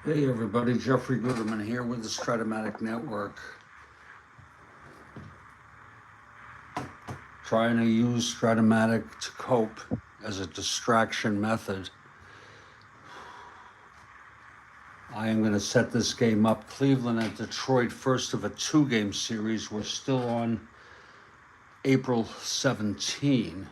Hey everybody, Jeffrey Guterman here with the Strat-O-Matic Network. Trying to use Strat-O-Matic to cope as a distraction method. I am going to set this game up. Cleveland and Detroit, first of a 2-game series. We're still on April 17.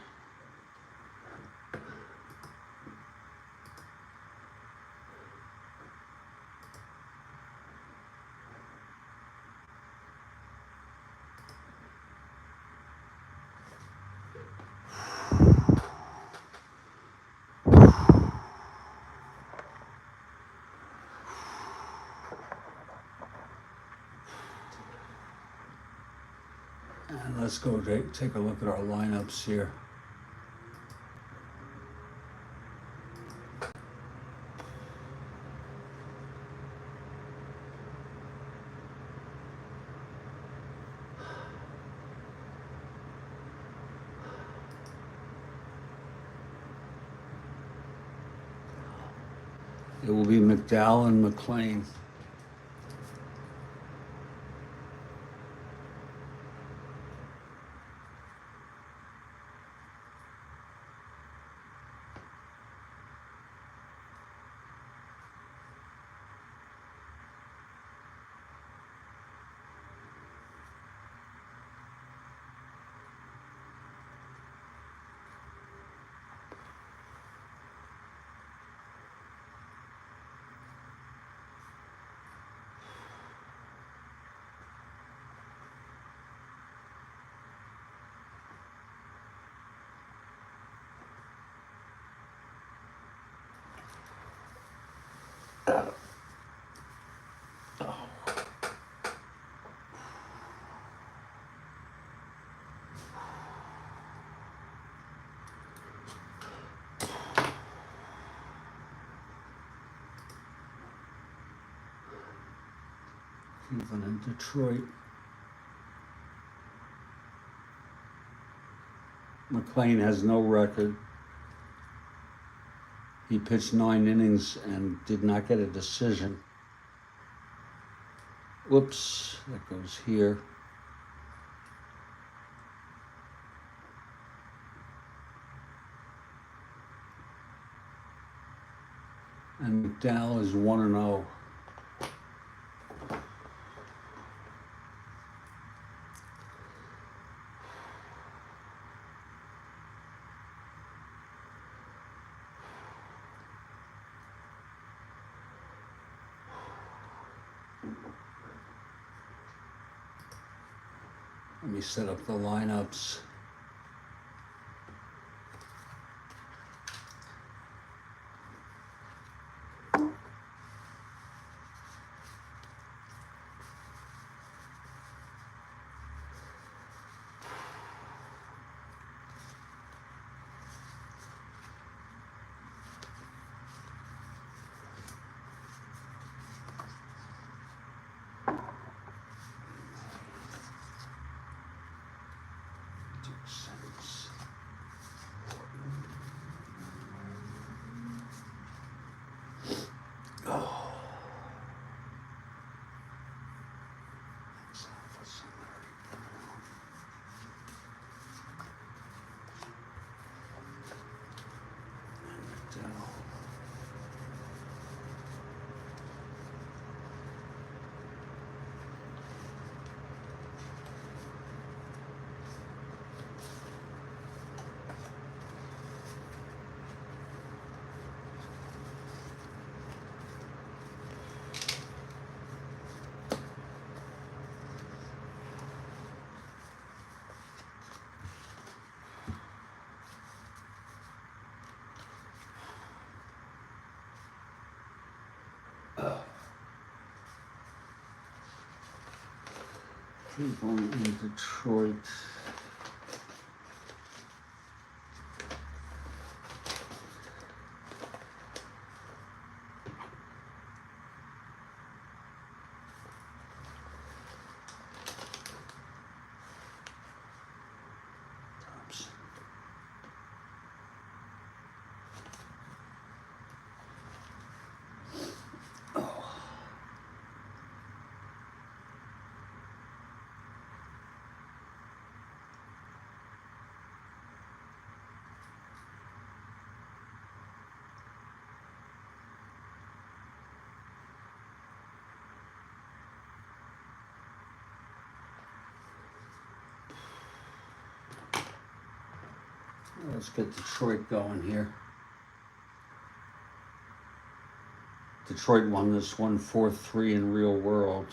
And let's go take a look at our lineups here. It will be McDowell and McLean. Cleveland and Detroit. McLean has no record. He pitched 9 innings and did not get a decision. Whoops, that goes here. And McDowell is 1-0. Let me set up the lineups. Cleveland and Detroit. Oh. Let's get Detroit going here. Detroit won this one 4-3 in real world.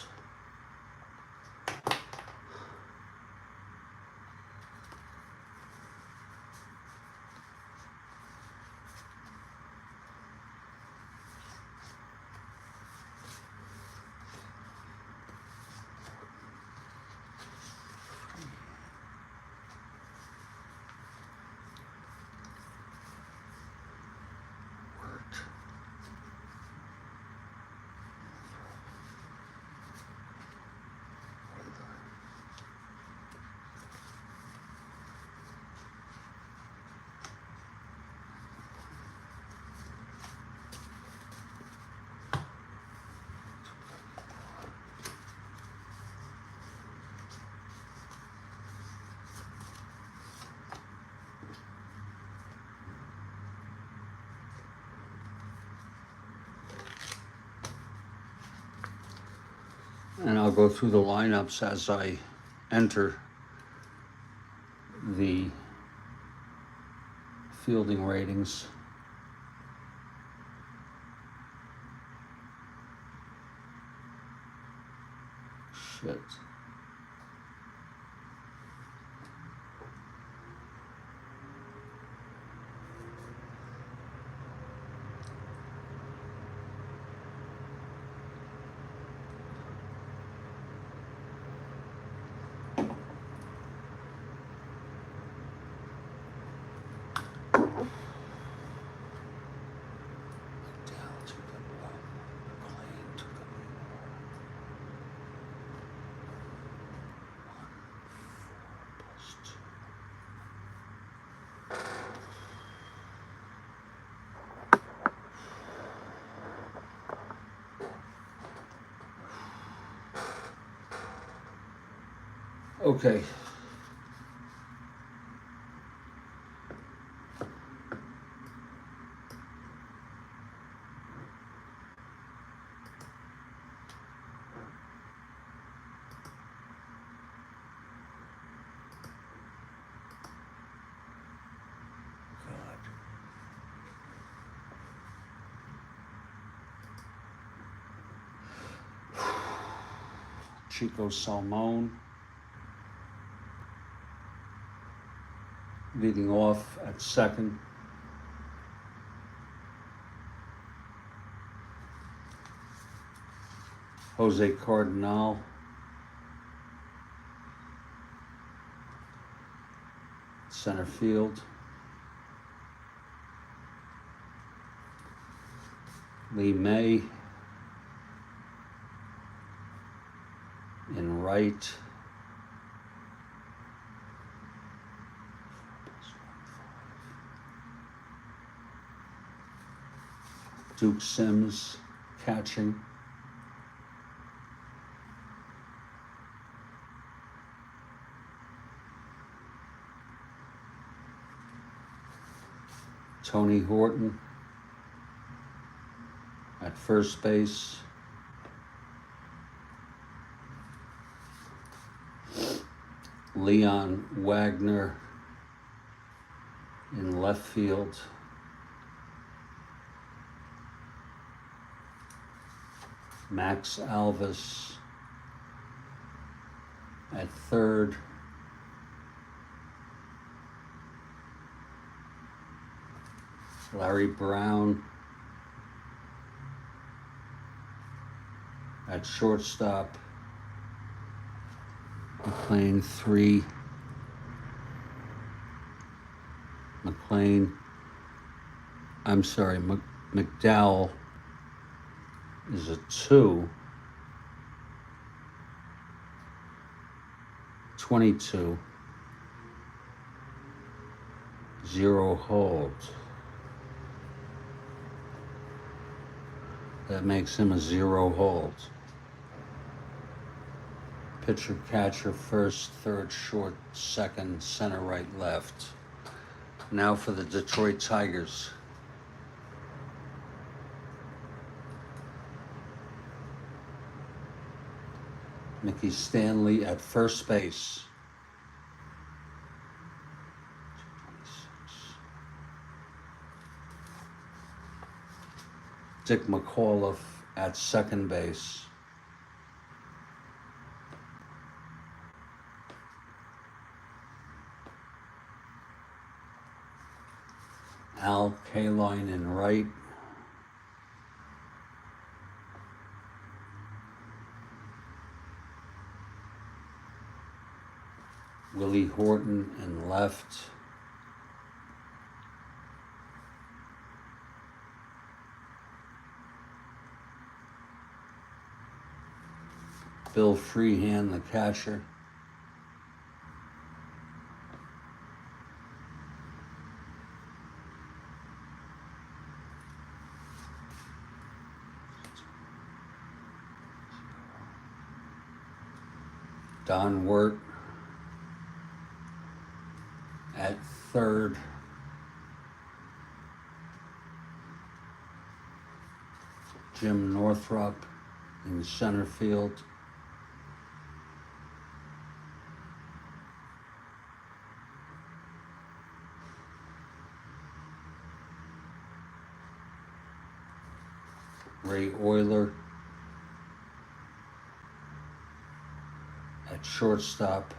And I'll go through the lineups as I enter the fielding ratings. Shit. Okay. Chico Salmon leading off at second. Jose Cardinal center field. Lee May in right. Duke Sims catching. Tony Horton at first base. Leon Wagner in left field. Max Alvis at third. Larry Brown at shortstop. McLean 3. McDowell is a 2. 22. 0 hold. That makes him a 0 hold. Pitcher, catcher, first, third, short, second, center, right, left. Now for the Detroit Tigers. Mickey Stanley at first base. 26. Dick McAuliffe at second base. Al Kaline in right. Willie Horton in left. Bill Freehand, the catcher. Don Wirt at third. Jim Northrop in center field. Ray Euler at shortstop.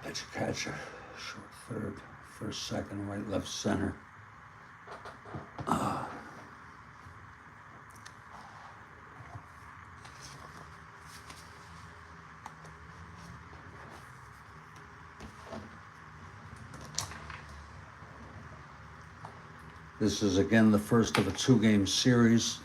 Pitcher catcher, short third, first, second, right, left, center. This is again the first of a two-game series.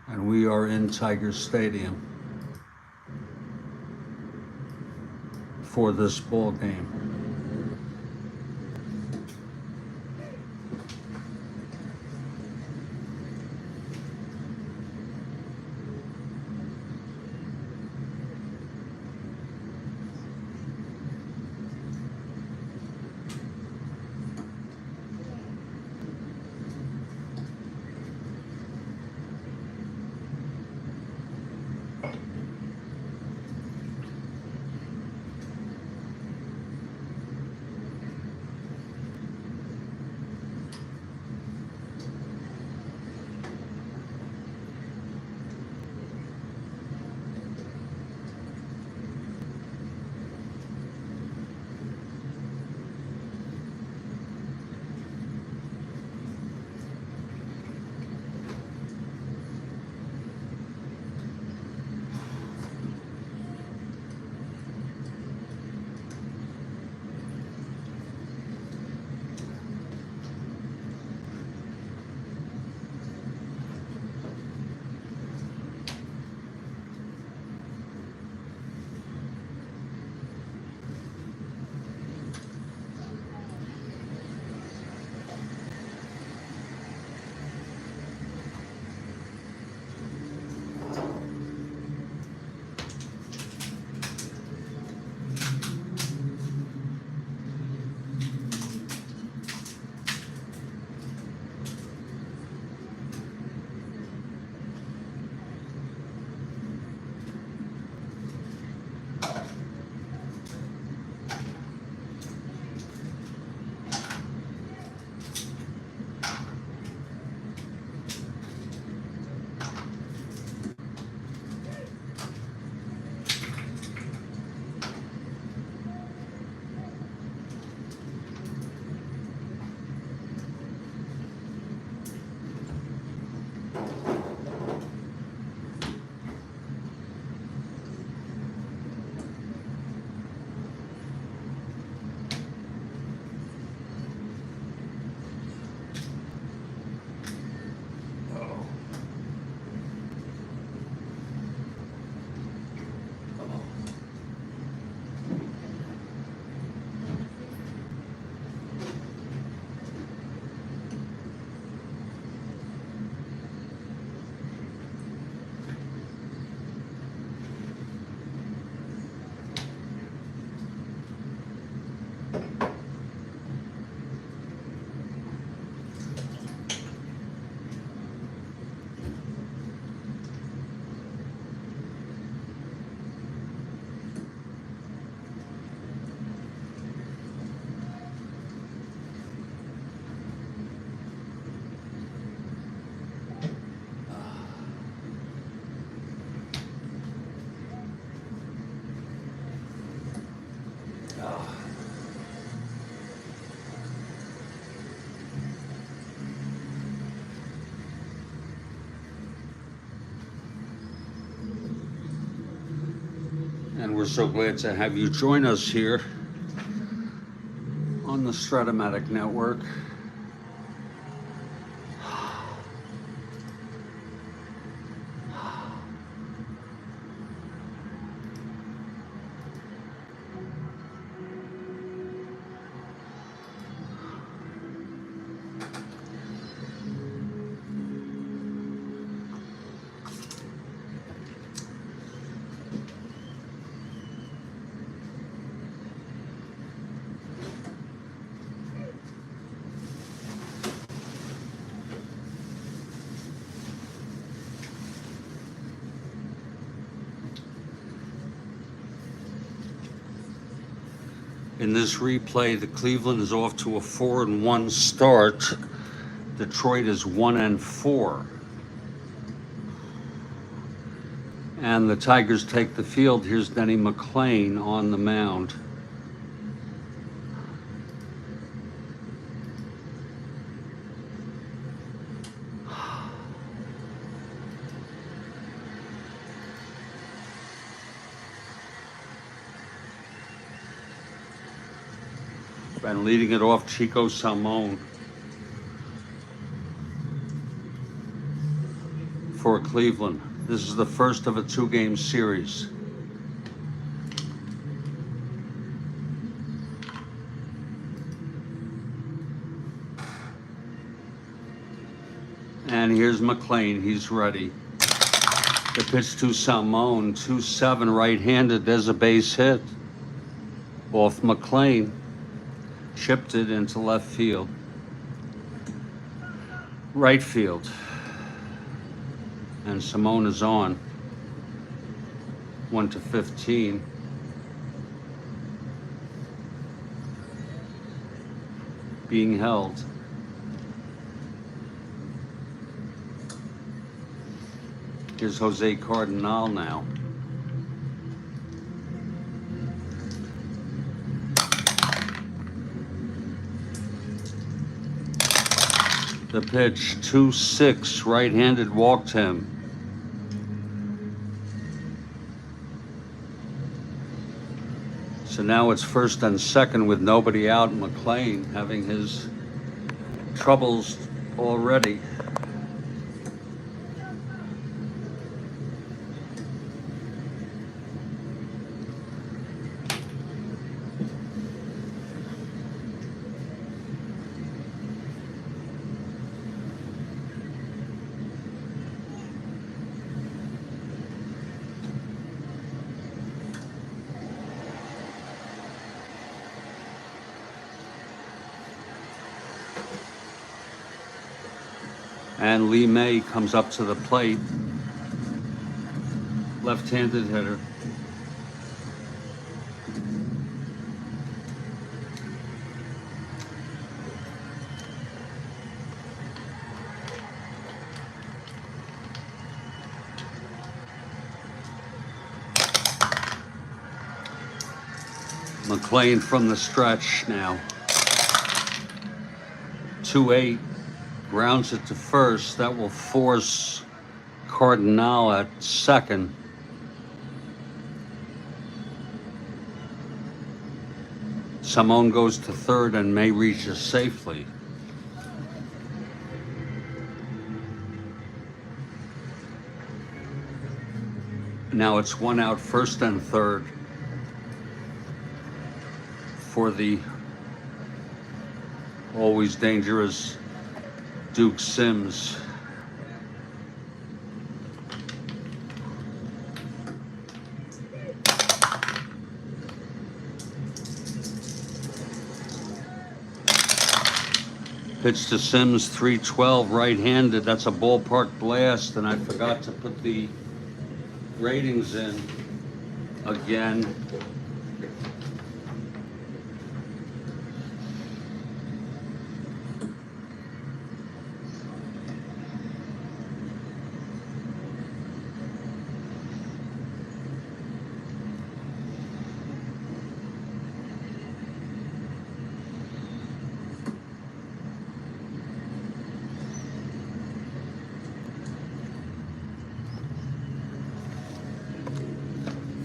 And we are in Tiger Stadium for this ball game. We're so glad to have you join us here on the Strat-O-Matic network. In this replay, the Cleveland is off to a 4-1 start. Detroit is 1-4. And the Tigers take the field. Here's Denny McClain on the mound. And leading it off, Chico Salmon for Cleveland. This is the first of a 2-game series. And here's McClain, he's ready. The pitch to Salmon, 2-7 right-handed, there's a base hit. Off McClain. Chipped it into left field. Right field. And Simone is on. 1-15. Being held. Here's Jose Cardinal now. The pitch, 2-6, right-handed, walked him. So now it's first and second with nobody out. McClain having his troubles already. And Lee May comes up to the plate. Left-handed hitter. McClain from the stretch now. 2-8. Grounds it to first. That will force Cardinal at second. Simone goes to third and May reaches safely. Now it's 1 out, first and third for the always dangerous Duke Sims. Pitch to Sims, 3-12, right-handed. That's a ballpark blast, and I forgot to put the ratings in again.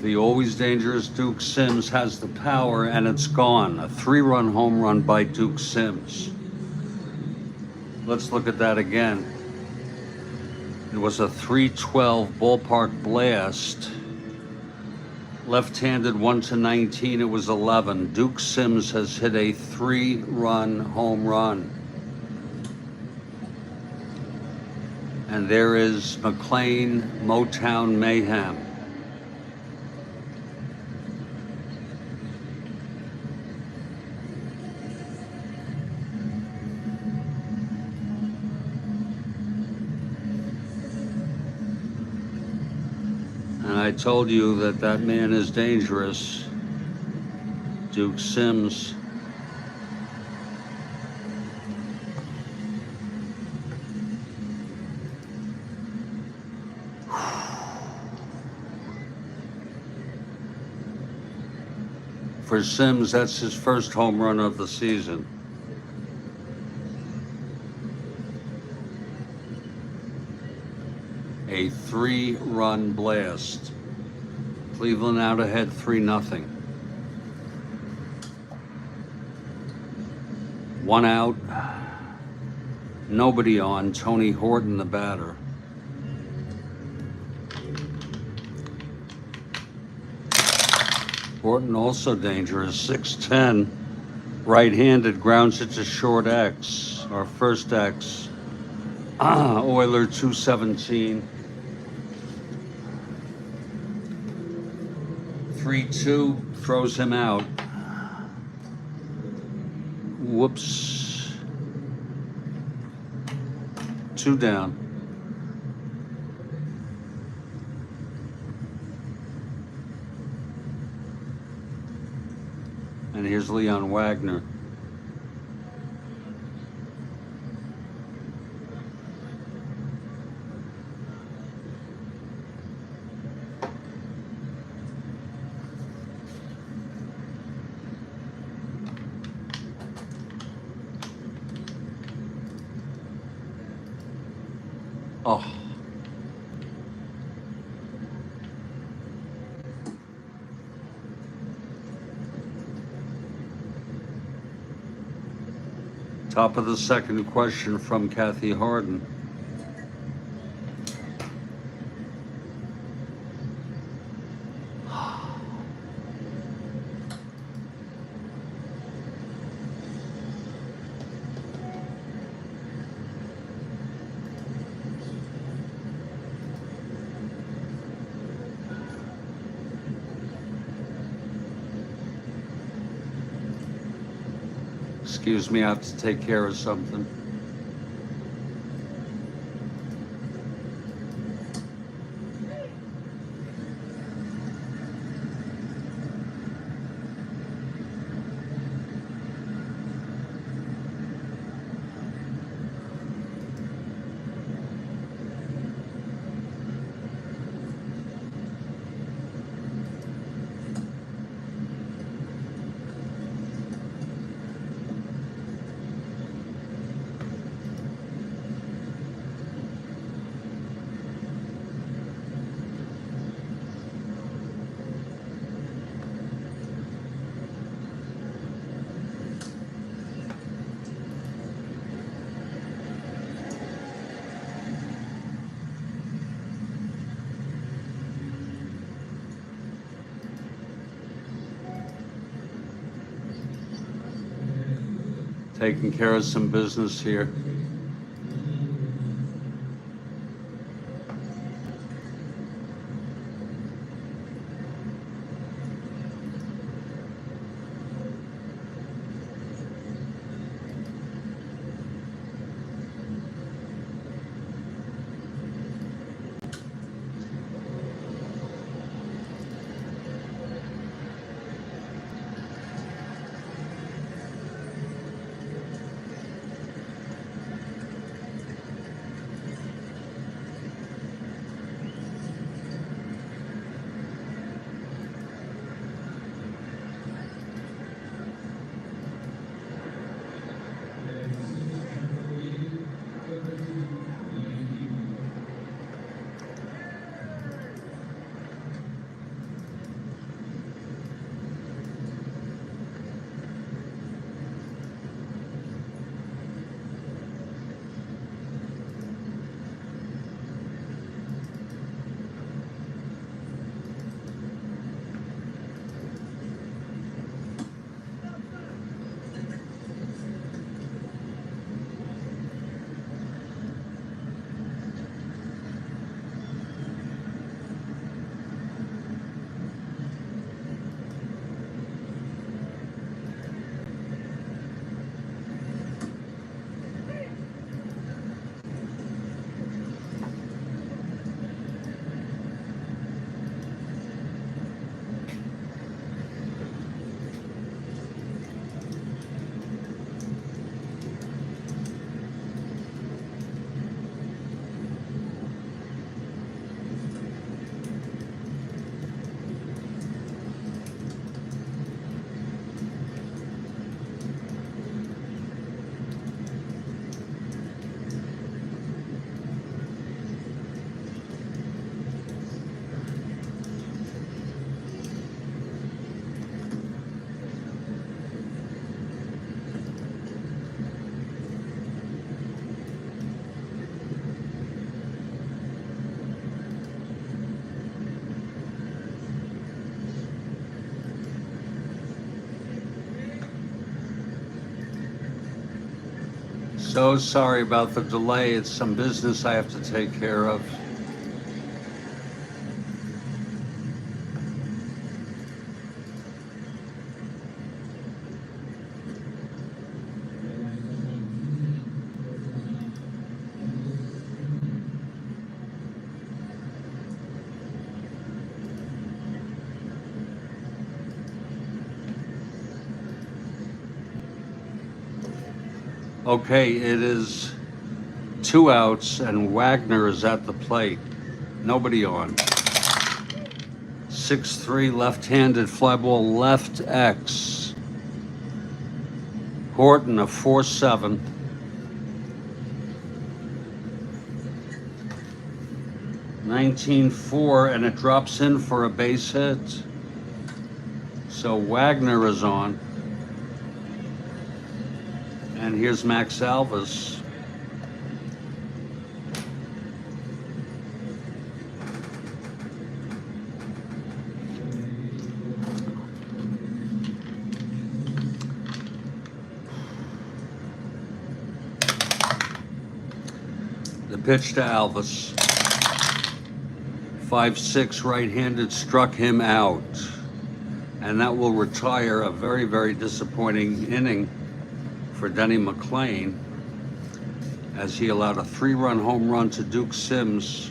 The always dangerous Duke Sims has the power, and it's gone. A 3-run home run by Duke Sims. Let's look at that again. It was a 312 ballpark blast. Left-handed 1-19, it was 11. Duke Sims has hit a 3-run home run. And there is McLean Motown Mayhem. And I told you that that man is dangerous. Duke Sims. For Sims, that's his first home run of the season. A 3-run blast. Cleveland out ahead 3-0. 1 out. Nobody on. Tony Horton, the batter. Horton also dangerous. 6'10". Right-handed, grounds it to short X. Our first X. Oiler 217. 3-2, throws him out. Whoops. 2 down. And here's Leon Wagner. Oh. Top of the second, question from Kathy Harden. Excuse me, I have to take care of something. Taking care of some business here. So sorry about the delay. It's some business I have to take care of. Okay, it is 2 outs and Wagner is at the plate. Nobody on. 6-3 left-handed fly ball left X. Horton a 4-7. (19-4) and it drops in for a base hit. So Wagner is on. And here's Max Alvis. The pitch to Alvis. 5-6 right-handed struck him out. And that will retire a very, very disappointing inning for Denny McLain, as he allowed a 3-run home run to Duke Sims.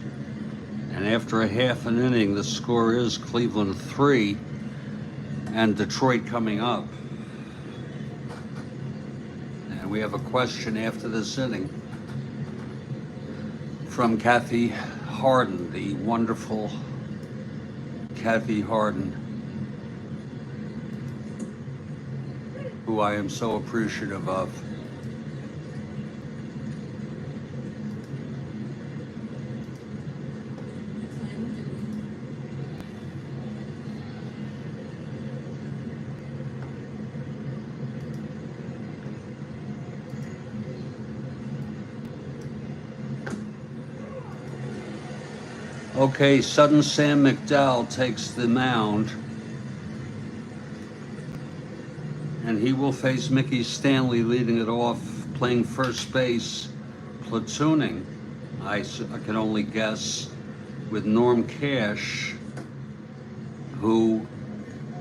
And after a half an inning, the score is Cleveland 3 and Detroit coming up. And we have a question after this inning from Kathy Harden, the wonderful Kathy Harden, who I am so appreciative of. Okay, sudden Sam McDowell takes the mound. And he will face Mickey Stanley leading it off, playing first base, platooning, I can only guess, with Norm Cash, who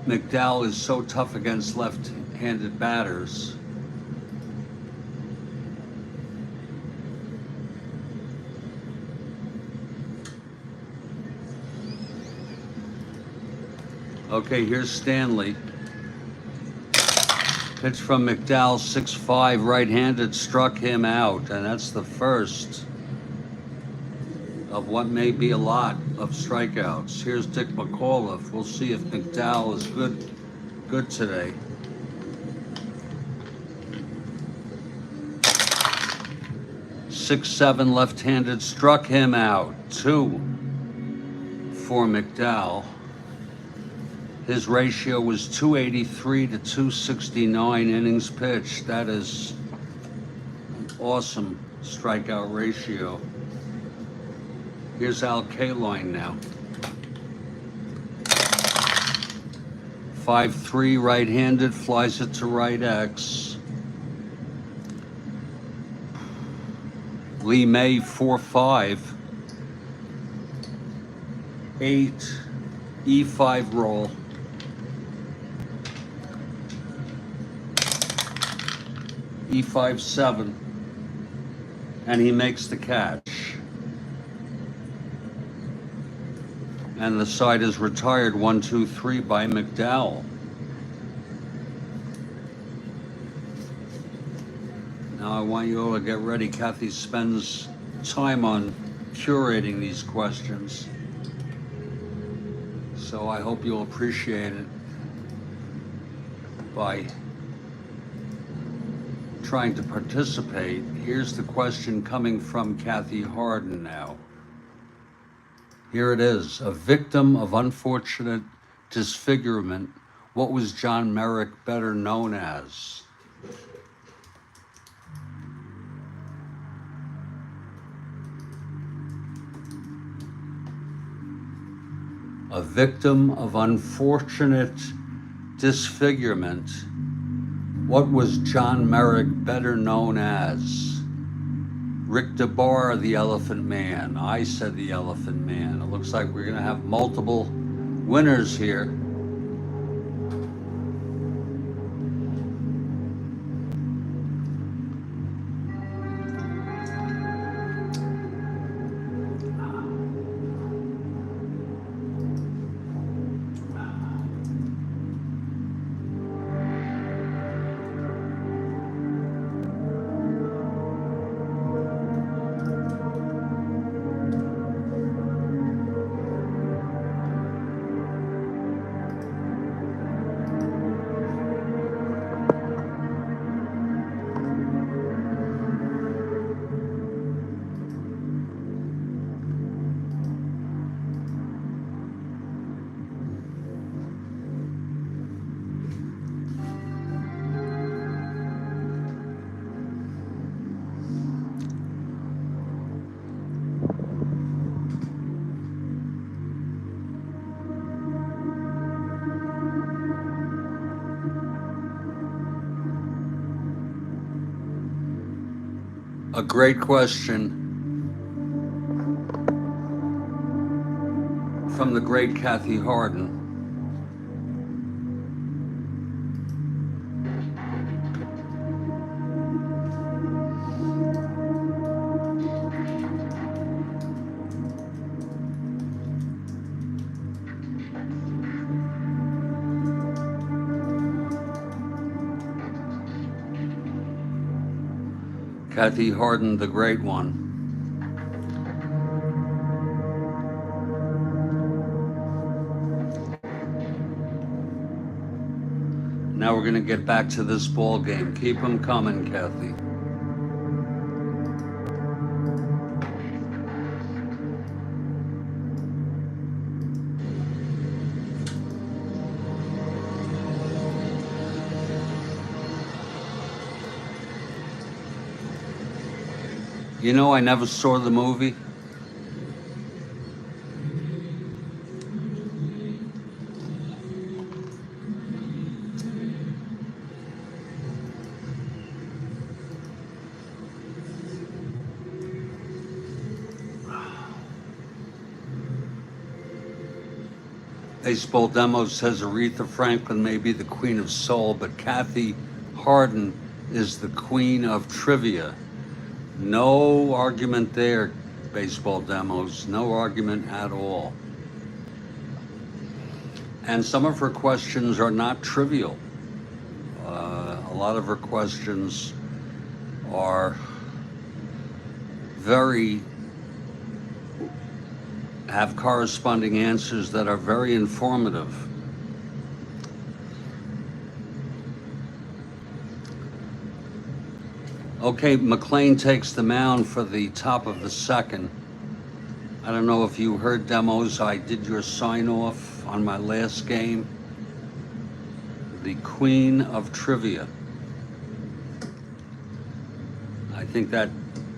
McDowell is so tough against left-handed batters. Okay, here's Stanley. Pitch from McDowell, 6-5, right-handed, struck him out, and that's the first of what may be a lot of strikeouts. Here's Dick McAuliffe. We'll see if McDowell is good today. (6-7) left-handed, struck him out. 2 for McDowell. His ratio was 283 to 269 innings pitched. That is an awesome strikeout ratio. Here's Al Kaline now. 5-3 right-handed, flies it to right X. Lee May 4-5. 8 E5 roll. E5-7, and he makes the catch. And the side is retired 1-2-3 by McDowell. Now I want you all to get ready. Kathy spends time on curating these questions, so I hope you'll appreciate it by trying to participate. Here's the question coming from Kathy Harden now. Here it is. A victim of unfortunate disfigurement, what was John Merrick better known as? A victim of unfortunate disfigurement, what was John Merrick better known as? Rick DeBar, the Elephant Man. I said the Elephant Man. It looks like we're going to have multiple winners here. A great question from the great Kathy Harden. Kathy Harden, the great one. Now we're going to get back to this ball game. Keep them coming, Kathy. You know, I never saw the movie. Baseball Demo says Aretha Franklin may be the queen of soul, but Kathy Harden is the queen of trivia. No argument there, Baseball Demos. No argument at all. And some of her questions are not trivial. A lot of her questions are have corresponding answers that are very informative. Okay, McLean takes the mound for the top of the second. I don't know if you heard, Demos, I did your sign off on my last game. The Queen of Trivia. I think that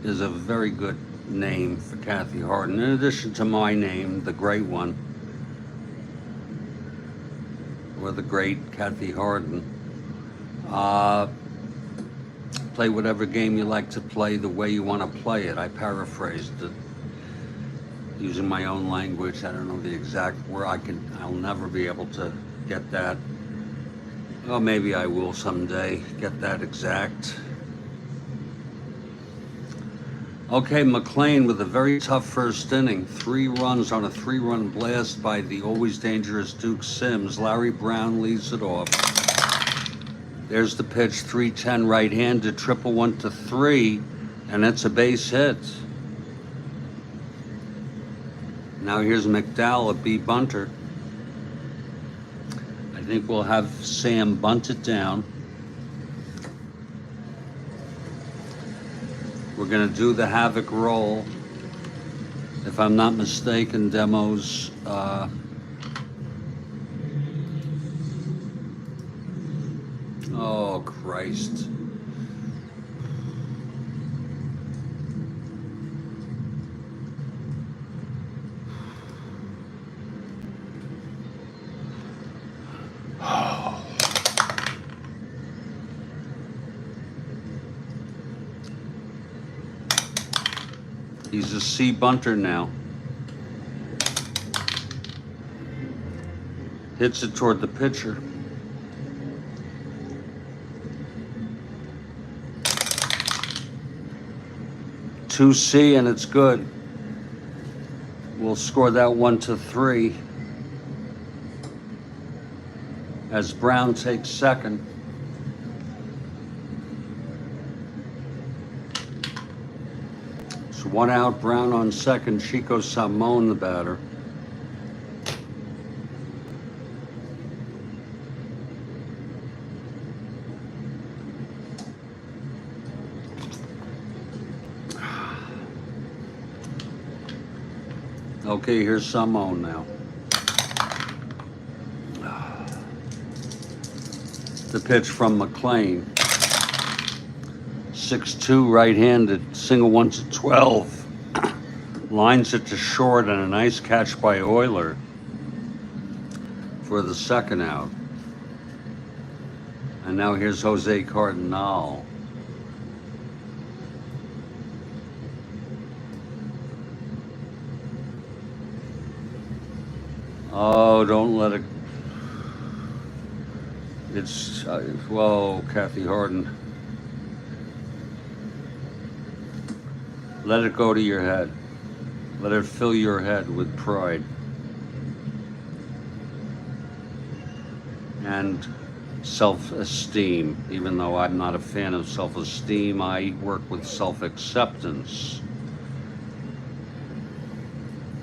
is a very good name for Kathy Harden, in addition to my name, the great one, or the great Kathy Harden. Play whatever game you like to play the way you want to play it. I paraphrased it using my own language. I don't know the exact word. I'll never be able to get that. Well, maybe I will someday get that exact. Okay, McLean with a very tough first inning. 3 runs on a 3-run blast by the always dangerous Duke Sims. Larry Brown leads it off. There's the pitch, 3-10 right-handed, 1-1-3, and it's a base hit. Now here's McDowell, a B bunter. I think we'll have Sam bunt it down. We're gonna do the Havoc roll. If I'm not mistaken, Demos, oh, Christ. He's a C bunter now. Hits it toward the pitcher. Two C, and it's good. We'll score that 1-3 as Brown takes second. So 1 out, Brown on second, Chico Salmon the batter. Okay, here's Salmon now. The pitch from McLean. 6-2 right-handed, single 1-12. Lines it to short, and a nice catch by Euler for the second out. And now here's Jose Cardinal. Oh, don't let it. It's, whoa, Kathy Harden. Let it go to your head. Let it fill your head with pride. And self-esteem. Even though I'm not a fan of self-esteem, I work with self-acceptance.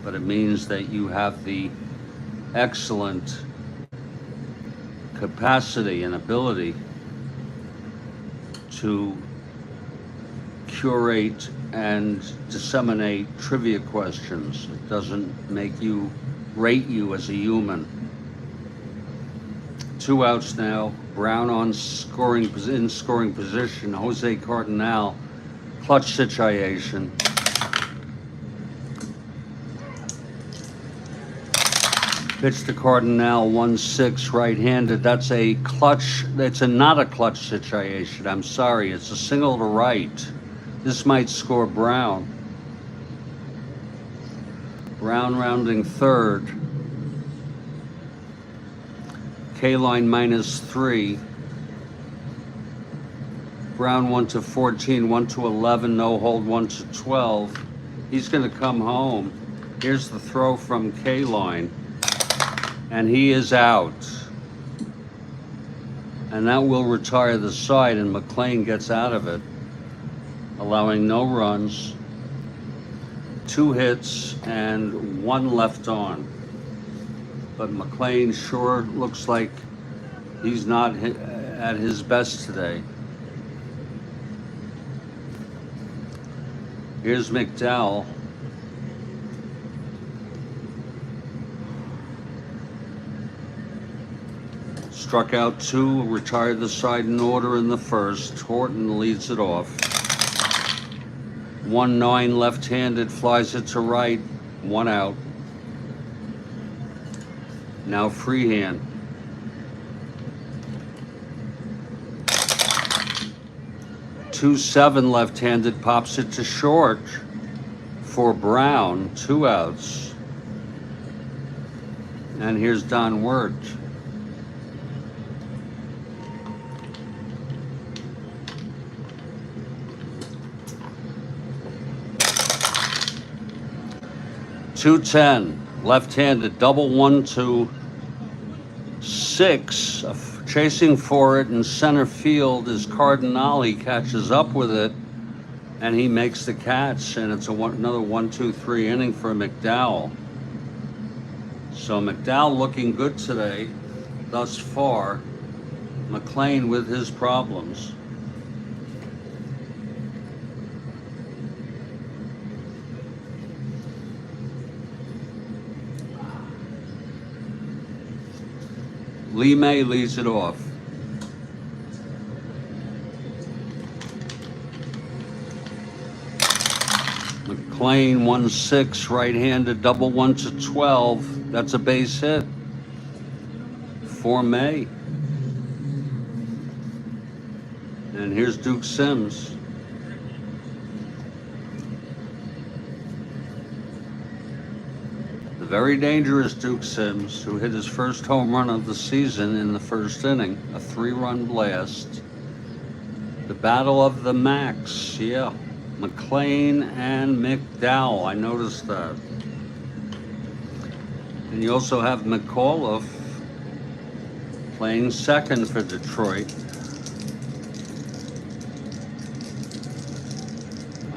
But it means that you have the excellent capacity and ability to curate and disseminate trivia questions. It doesn't make you rate you as a human. 2 outs now. Brown on scoring position. Jose Cardinal, clutch situation. Pitch to Cardinal, 1-6 right-handed. That's a clutch. It's not a clutch situation. I'm sorry. It's a single to right. This might score Brown. Brown rounding third. K-line -3. Brown 1-14, 1-11, no hold, 1-12. He's going to come home. Here's the throw from K-line. And he is out. And that will retire the side, and McLean gets out of it, allowing no runs, 2 hits, and 1 left on. But McLean sure looks like he's not at his best today. Here's McDowell. Struck out 2, retired the side in order in the first. Horton leads it off. 1-9 left-handed, flies it to right, 1 out. Now freehand. 2-7 left-handed, pops it to short for Brown, 2 outs. And here's Don Wirt. .210 left-handed, double 1-6, chasing for it in center field as Cardinale catches up with it, and he makes the catch, and it's another 1-2-3 inning for McDowell. So McDowell looking good today thus far. McLean with his problems. Lee May leads it off. McLean 1-6 right-handed, double 1-12. That's a base hit for May. And here's Duke Sims. very dangerous Duke Sims, who hit his first home run of the season in the first inning, a 3-run blast. The battle of the Macs, yeah. McLean and McDowell, I noticed that. And you also have McAuliffe playing second for Detroit.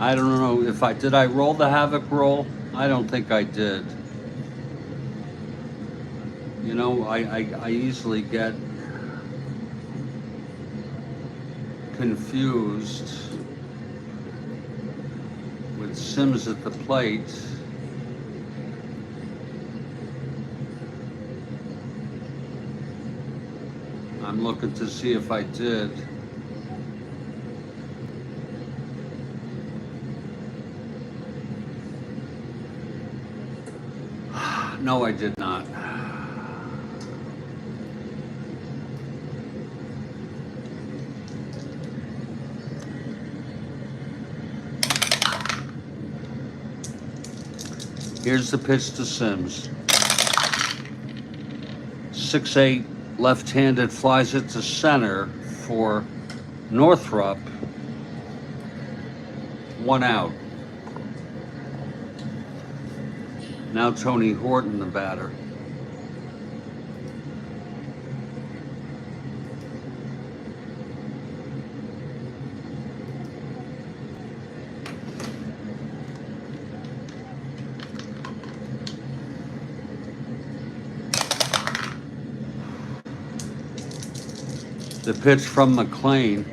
I don't know if did I roll the Havoc roll? I don't think I did. You know, I easily get confused with Sims at the plate. I'm looking to see if I did. No, I did not. Here's the pitch to Sims. 6'8", left-handed, flies it to center for Northrop. 1 out. Now Tony Horton, the batter. The pitch from McLean.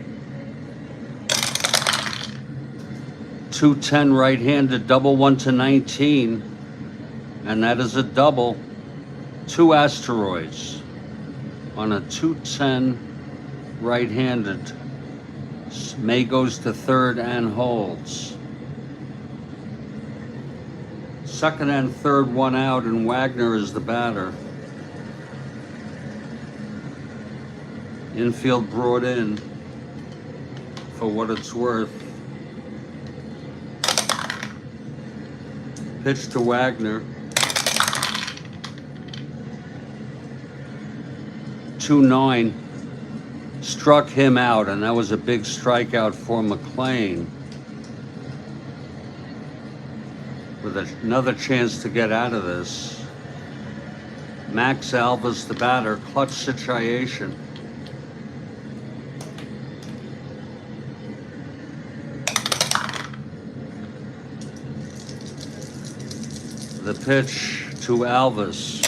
210 right-handed, double 1 to 19. And that is a double. 2 asteroids on a 210 right-handed. May goes to third and holds. Second and third, 1 out, and Wagner is the batter. Infield brought in for what it's worth. Pitch to Wagner. 2-9. Struck him out, and that was a big strikeout for McLean. With another chance to get out of this. Max Alvis, the batter, clutch situation. The pitch to Alvis.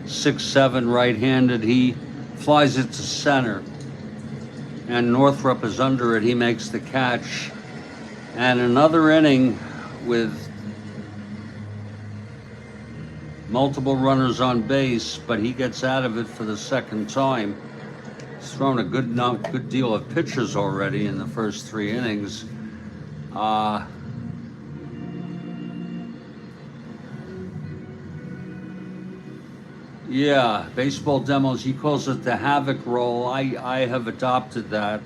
6'7", right-handed. He flies it to center. And Northrop is under it. He makes the catch. And another inning with multiple runners on base, but he gets out of it for the second time. He's thrown a good deal of pitches already in the first 3 innings. Yeah, baseball demos, he calls it the Havoc roll. I have adopted that.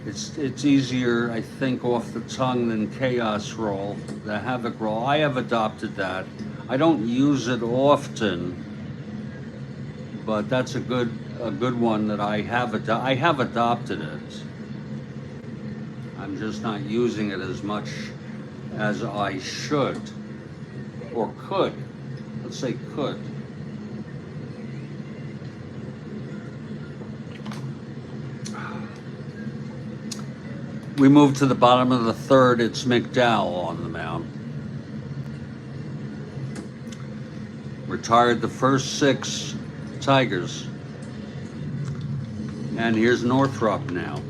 It's easier, I think, off the tongue than chaos roll, the Havoc roll. I have adopted that. I don't use it often, but that's a good one that I have adopted it. I'm just not using it as much as I should or could. Let's say could. We move to the bottom of the third. It's McDowell on the mound. Retired the first 6 Tigers. And here's Northrop now.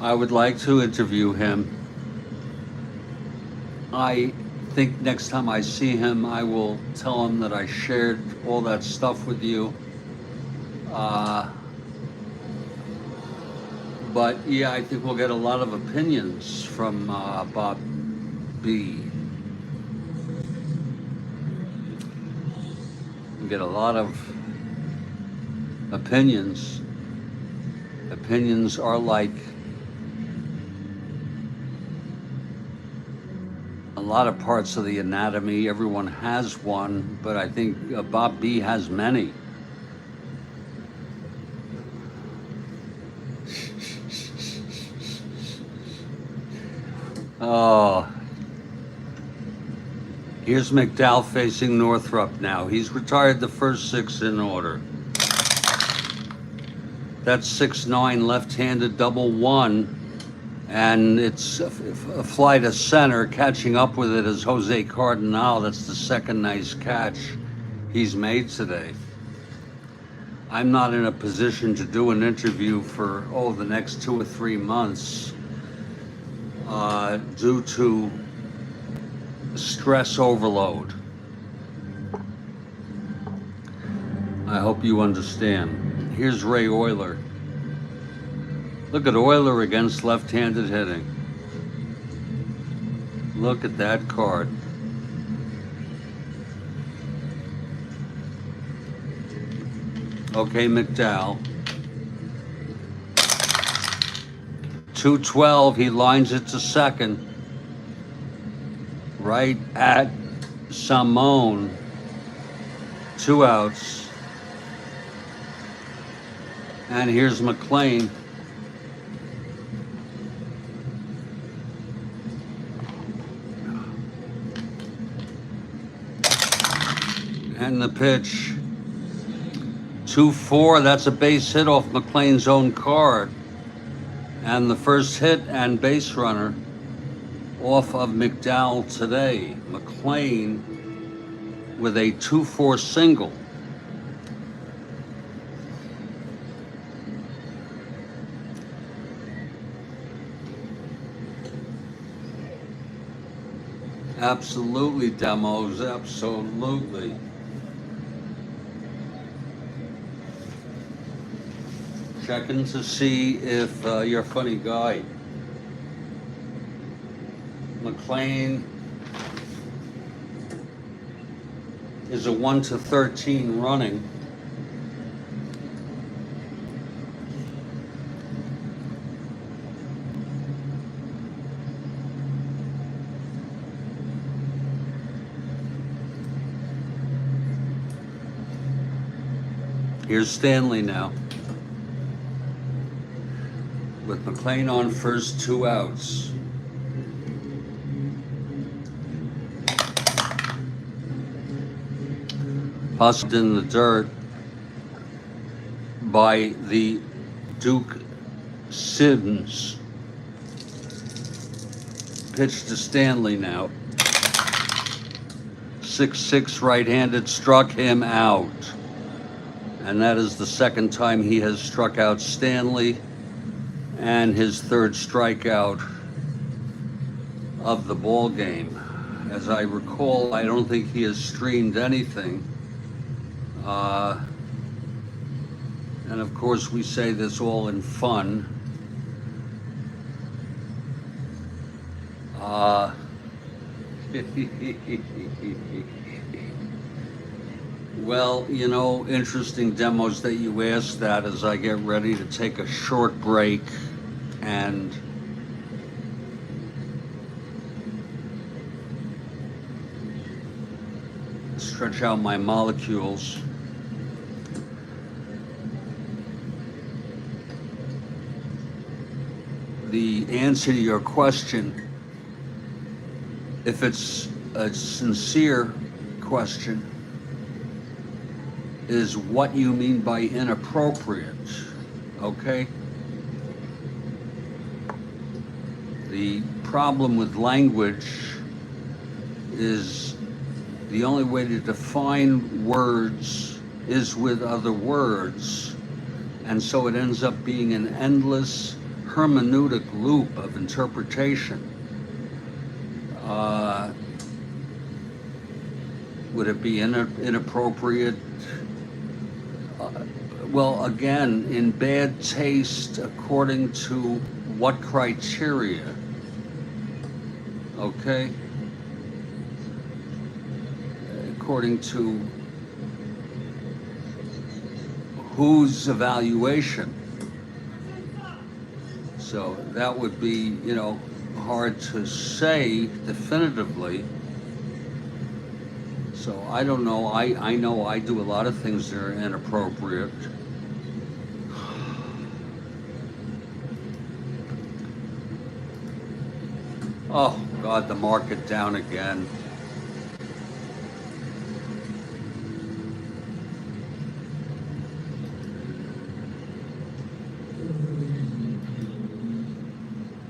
I would like to interview him. I think next time I see him, I will tell him that I shared all that stuff with you. But yeah, I think we'll get a lot of opinions from Bob B. We'll get a lot of opinions. Opinions are like a lot of parts of the anatomy. Everyone has one, but I think Bob B has many. Oh, here's McDowell facing Northrup now. He's retired the first 6 in order. That's 6-9 left-handed double 1, and it's a fly to center. Catching up with it is Jose Cardinal. That's the second nice catch he's made today. I'm not in a position to do an interview for, the next 2 or 3 months due to stress overload. I hope you understand. Here's Ray Euler. Look at Euler against left-handed hitting. Look at that card. Okay, McDowell. 212, he lines it to second. Right at Simone. 2 outs. And here's McLean. And the pitch. 2-4, that's a base hit off McLean's own card. And the first hit and base runner off of McDowell today. McLean with a 2-4 single. Absolutely, demos, absolutely. Checking to see if you're a funny guy. McLean is a 1-13 running. Here's Stanley now. With McLean on first, 2 outs. Tossed in the dirt by the Duke Sims. Pitch to Stanley now. 6-6 right-handed, struck him out. And that is the second time he has struck out Stanley, and his third strikeout of the ball game. As I recall, I don't think he has streamed anything. And of course, we say this all in fun. Well, interesting demos that you asked that as I get ready to take a short break and stretch out my molecules. The answer to your question, if it's a sincere question, is what you mean by inappropriate, okay? The problem with language is the only way to define words is with other words, and so it ends up being an endless hermeneutic loop of interpretation. Would it be inappropriate? Well, again, in bad taste, according to what criteria? Okay? According to whose evaluation? So that would be, hard to say definitively. So I don't know. I know I do a lot of things that are inappropriate. Oh, God, the market down again.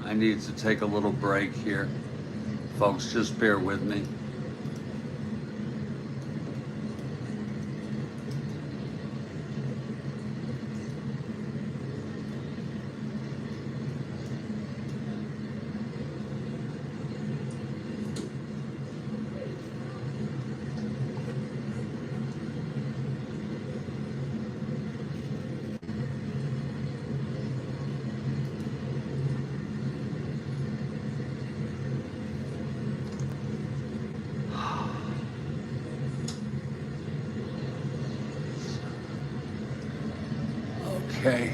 I need to take a little break here. Folks, just bear with me. Okay.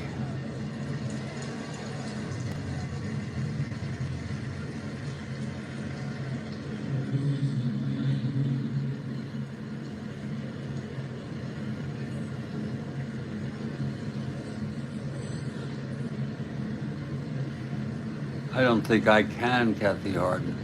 I don't think I can, Kathy Harden.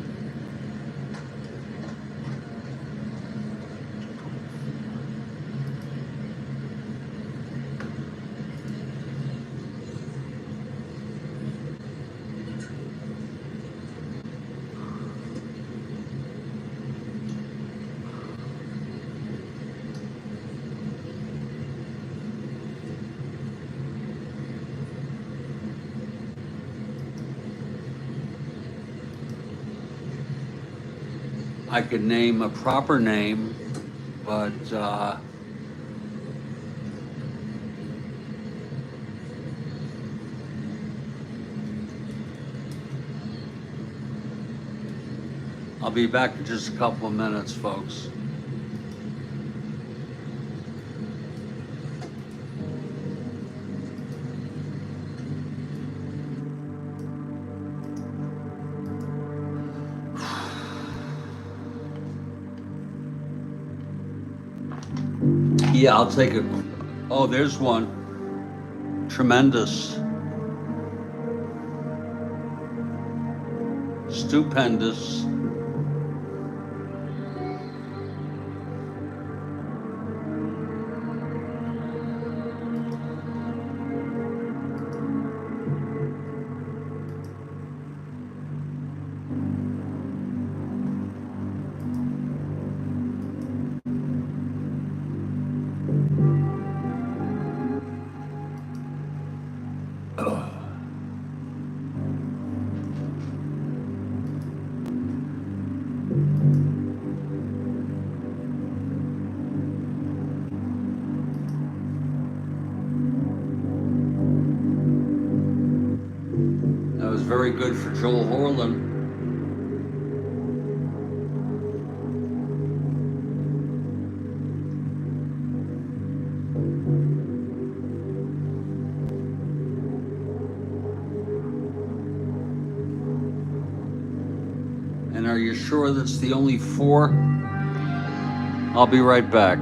I could name a proper name, but I'll be back in just a couple of minutes, folks. Yeah, I'll take it. Oh, there's one. Tremendous. Stupendous. That was very good for Joel Horland. And are you sure that's the only 4? I'll be right back.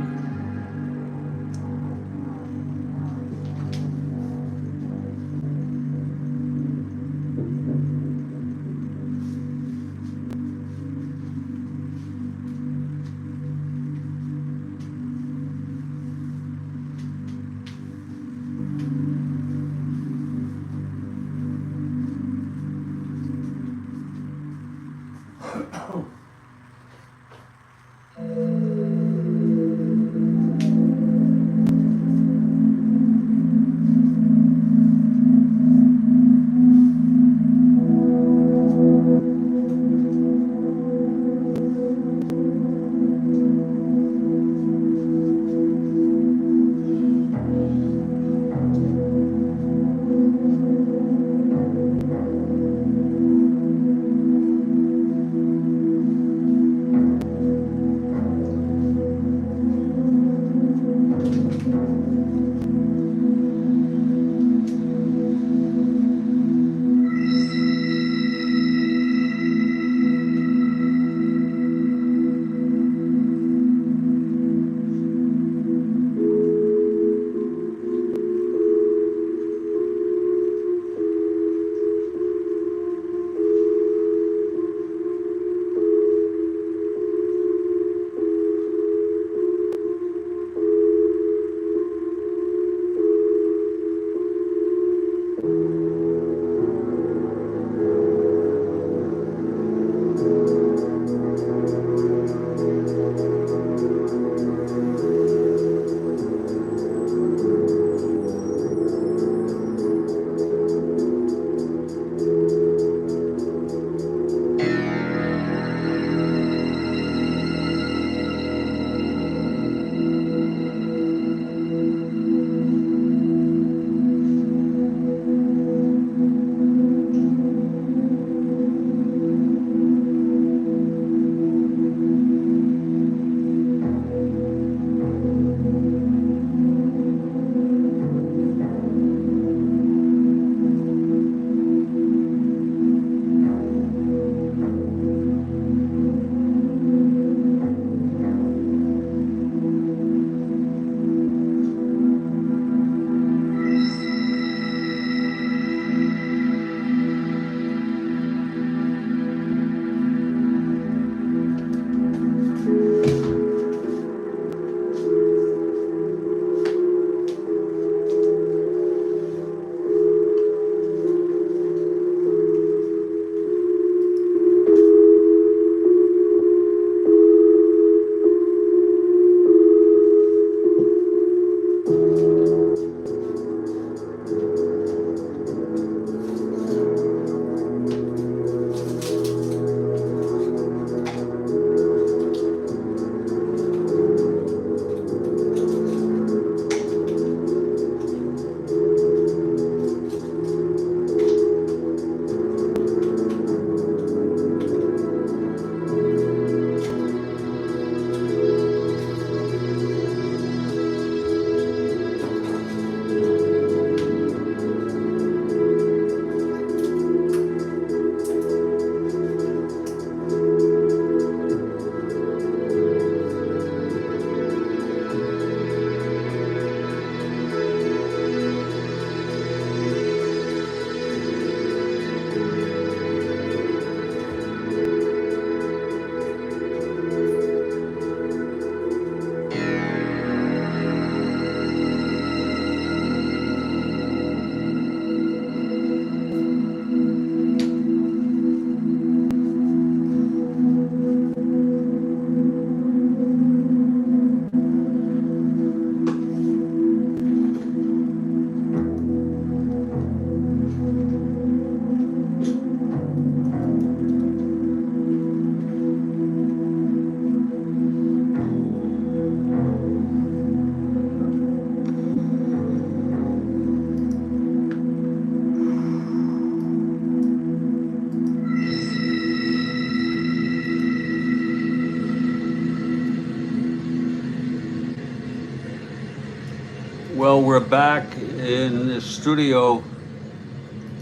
Well, we're back in the Studio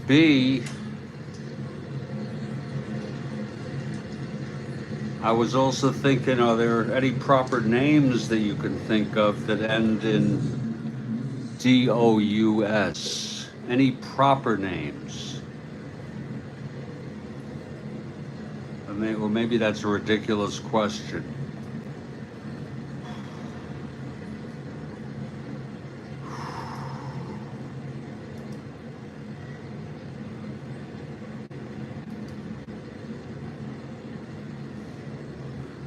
B. I was also thinking, are there any proper names that you can think of that end in DOUS? Any proper names? Or maybe that's a ridiculous question.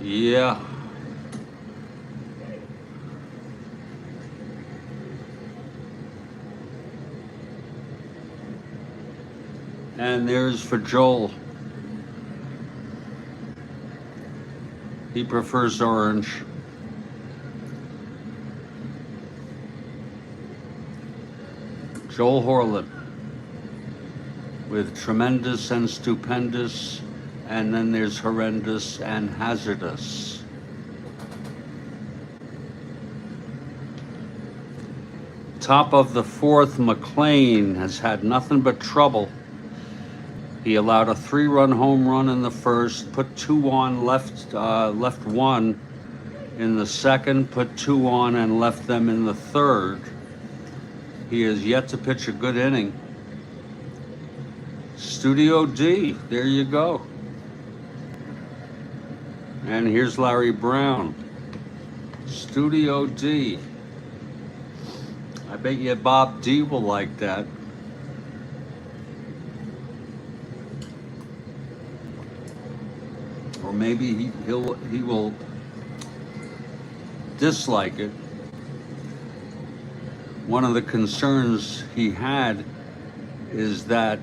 Yeah. And there's for Joel. He prefers orange. Joel Horlet with tremendous and stupendous, and then there's horrendous and hazardous. Top of the fourth, McLean has had nothing but trouble. He allowed a 3-run home run in the first, put 2 on, left 1 in the second, put 2 on and left them in the third. He has yet to pitch a good inning. Studio D, there you go. And here's Larry Brown. Studio D. I bet you Bob D will like that. Or maybe he will dislike it. One of the concerns he had is that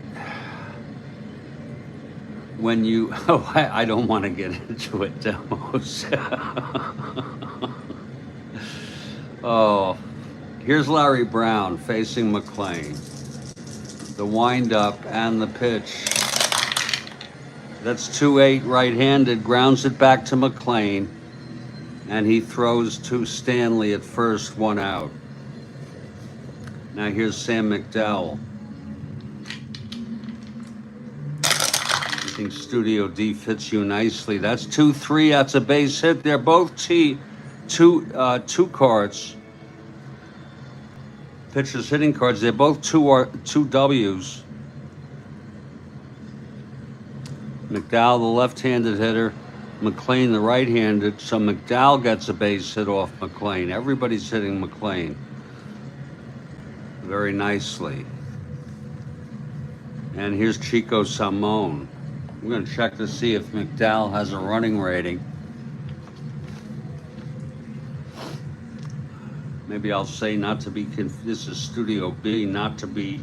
when you, I don't want to get into it, demos. Oh, here's Larry Brown facing McLean. The windup and the pitch. That's 2-8 right-handed, grounds it back to McLean, and he throws to Stanley at first, 1 out. Now here's Sam McDowell. I think Studio D fits you nicely. That's 2-3, that's a base hit. They're both two cards. Pitchers hitting cards, they're both two W's. McDowell, the left-handed hitter, McLean, the right-handed. So McDowell gets a base hit off McLean. Everybody's hitting McLean very nicely. And here's Chico Salmon. We're going to check to see if McDowell has a running rating. Maybe I'll say not to be this is Studio B, not to be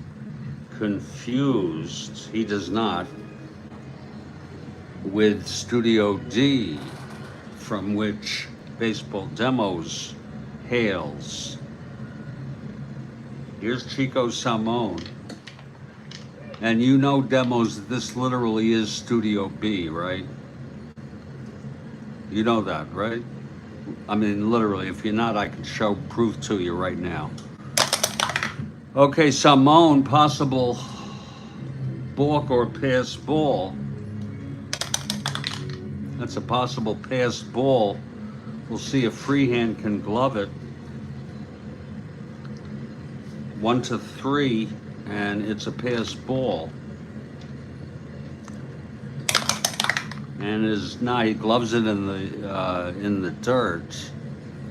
confused. He does not. With Studio D, from which Baseball Demos hails. Here's Chico Salmon. And you know, Demos, this literally is Studio B, right? You know that, right? I mean, literally, if you're not, I can show proof to you right now. Okay, Salmon, possible balk or pass ball. That's a possible pass ball. We'll see if Freehand can glove it. 1-3, and it's a pass ball. And is not. He gloves it in the dirt.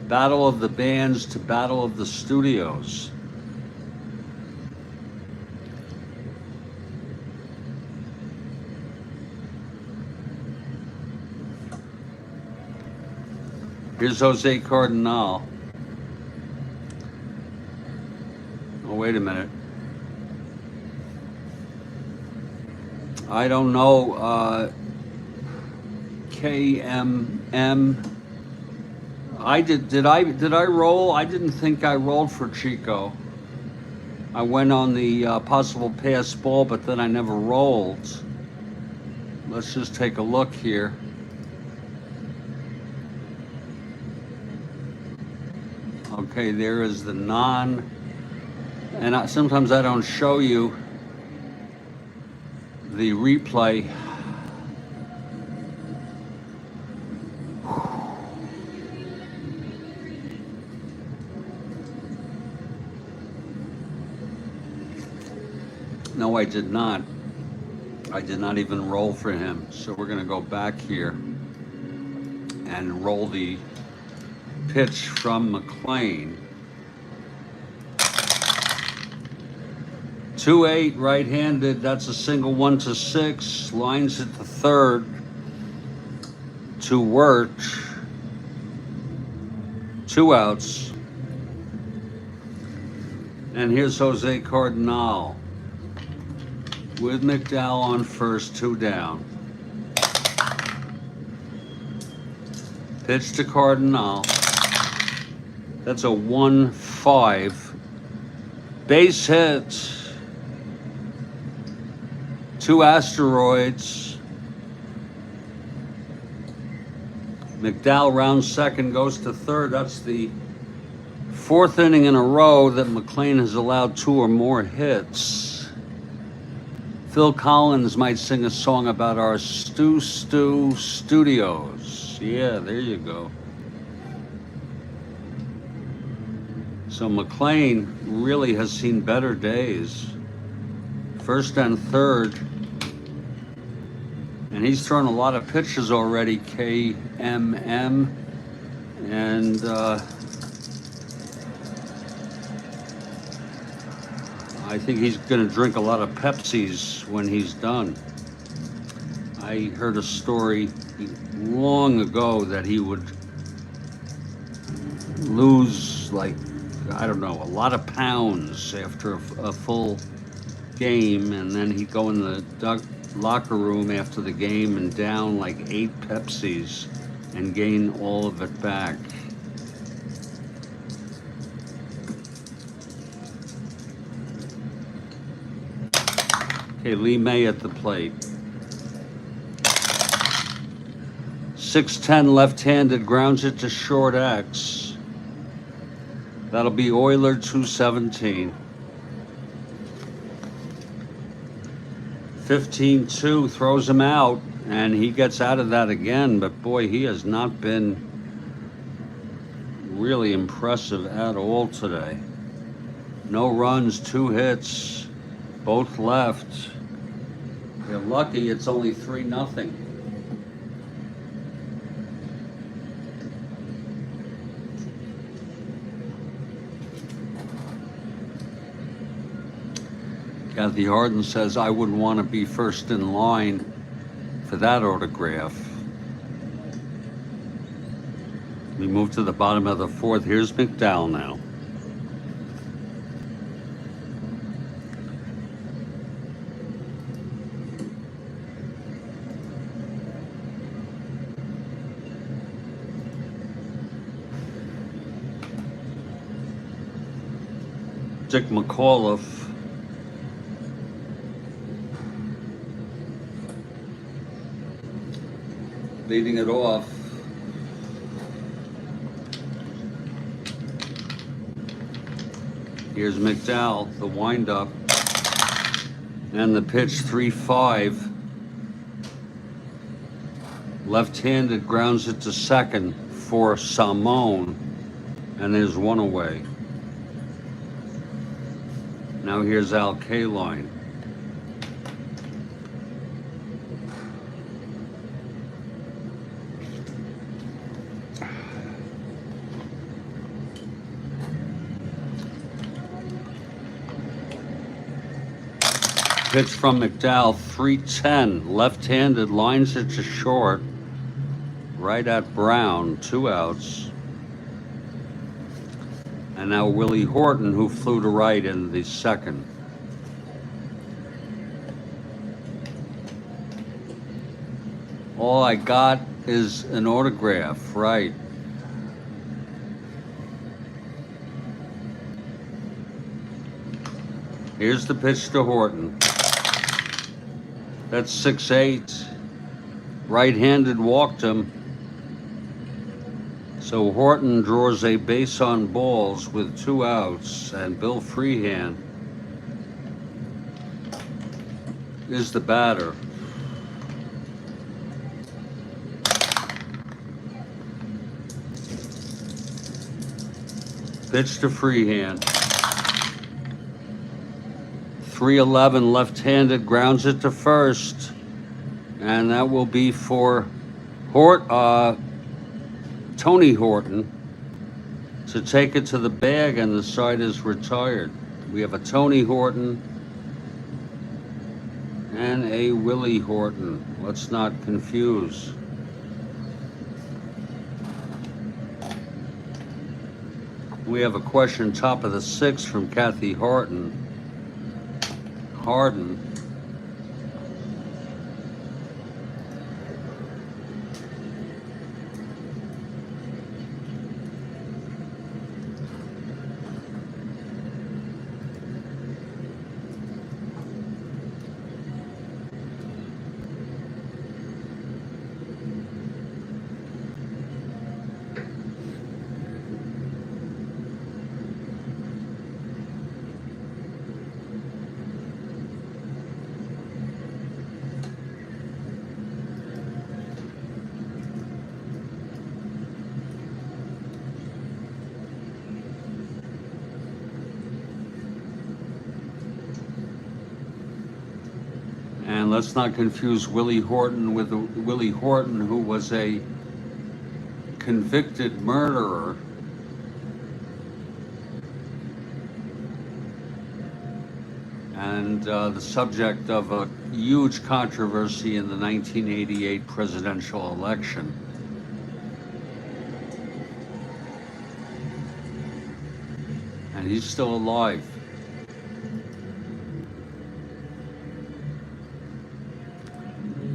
Battle of the bands to battle of the studios. Here's Jose Cardinal. Oh, wait a minute. I don't know. KMM. Did I roll? I didn't think I rolled for Chico. I went on the possible pass ball, but then I never rolled. Let's just take a look here. Okay, there is the non, and sometimes I don't show you the replay. No, I did not. I did not even roll for him. So we're going to go back here and roll the pitch from McLean. 2-8 right-handed. That's a single 1-6. Lines it to third to Wirtz. 2 outs. And here's Jose Cardinal with McDowell on first, 2 down. Pitch to Cardinal. That's a 1-5. Base hit. 2 asteroids. McDowell rounds second, goes to third. That's the 4th inning in a row that McLean has allowed 2 or more hits. Phil Collins might sing a song about our Stu Studios. Yeah, there you go. So McLean really has seen better days. First and third. And he's thrown a lot of pitches already, KMM. And I think he's going to drink a lot of Pepsis when he's done. I heard a story long ago that he would lose, like, I don't know, a lot of pounds after a full game, and then he'd go in the locker room after the game and down like 8 Pepsis and gain all of it back. Okay, Lee May at the plate. 6-10 left-handed, grounds it to short X. That'll be Euler 217. 15-2 throws him out, and he gets out of that again, but boy, he has not been really impressive at all today. No runs, 2 hits, both left. You're lucky it's only 3-0. Kathy Harden says, I wouldn't want to be first in line for that autograph. We move to the bottom of the 4th. Here's McDowell now. Dick McAuliffe. Leading it off. Here's McDowell, the windup, and the pitch 3-5. Left-handed, grounds it to second for Salmon, and there's 1 away. Now here's Al Kaline. Pitch from McDowell, 3-10, left-handed, lines it to short, right at Brown, 2 outs. And now Willie Horton, who flew to right in the second. All I got is an autograph, right? Here's the pitch to Horton. That's 6-8. Right-handed, walked him. So So Horton draws a base on balls with 2 outs, and Bill Freehand is the batter. Pitch to Freehand. 3-11 left-handed, grounds it to first, and that will be for Tony Horton to take it to the bag, and the side is retired. We have a Tony Horton and a Willie Horton. Let's not confuse. We have a question top of the 6th from Kathy Harden. And let's not confuse Willie Horton with Willie Horton, who was a convicted murderer. And the subject of a huge controversy in the 1988 presidential election. And he's still alive.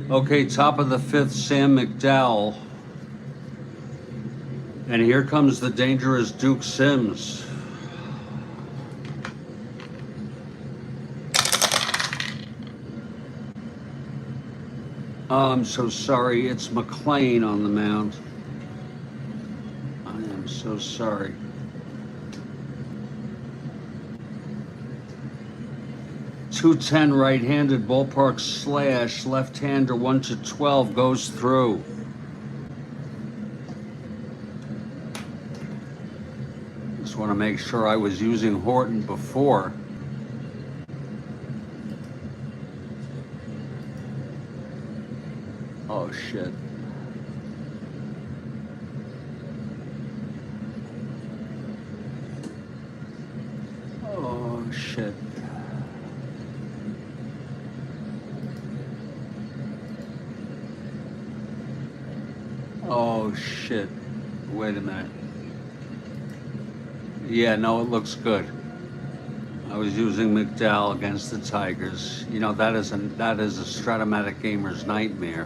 Okay, top of the 5th, Sam McDowell. And here comes the dangerous Duke Sims. Oh, I'm so sorry. It's McLean on the mound. I am so sorry. .210 right-handed, ballpark slash, left-hander 1-12 goes through. Just want to make sure I was using Horton before. Oh shit. Oh shit. Oh shit, wait a minute. Yeah, no, it looks good. I was using McDowell against the Tigers. You know, that is a Strat-O-Matic gamer's nightmare.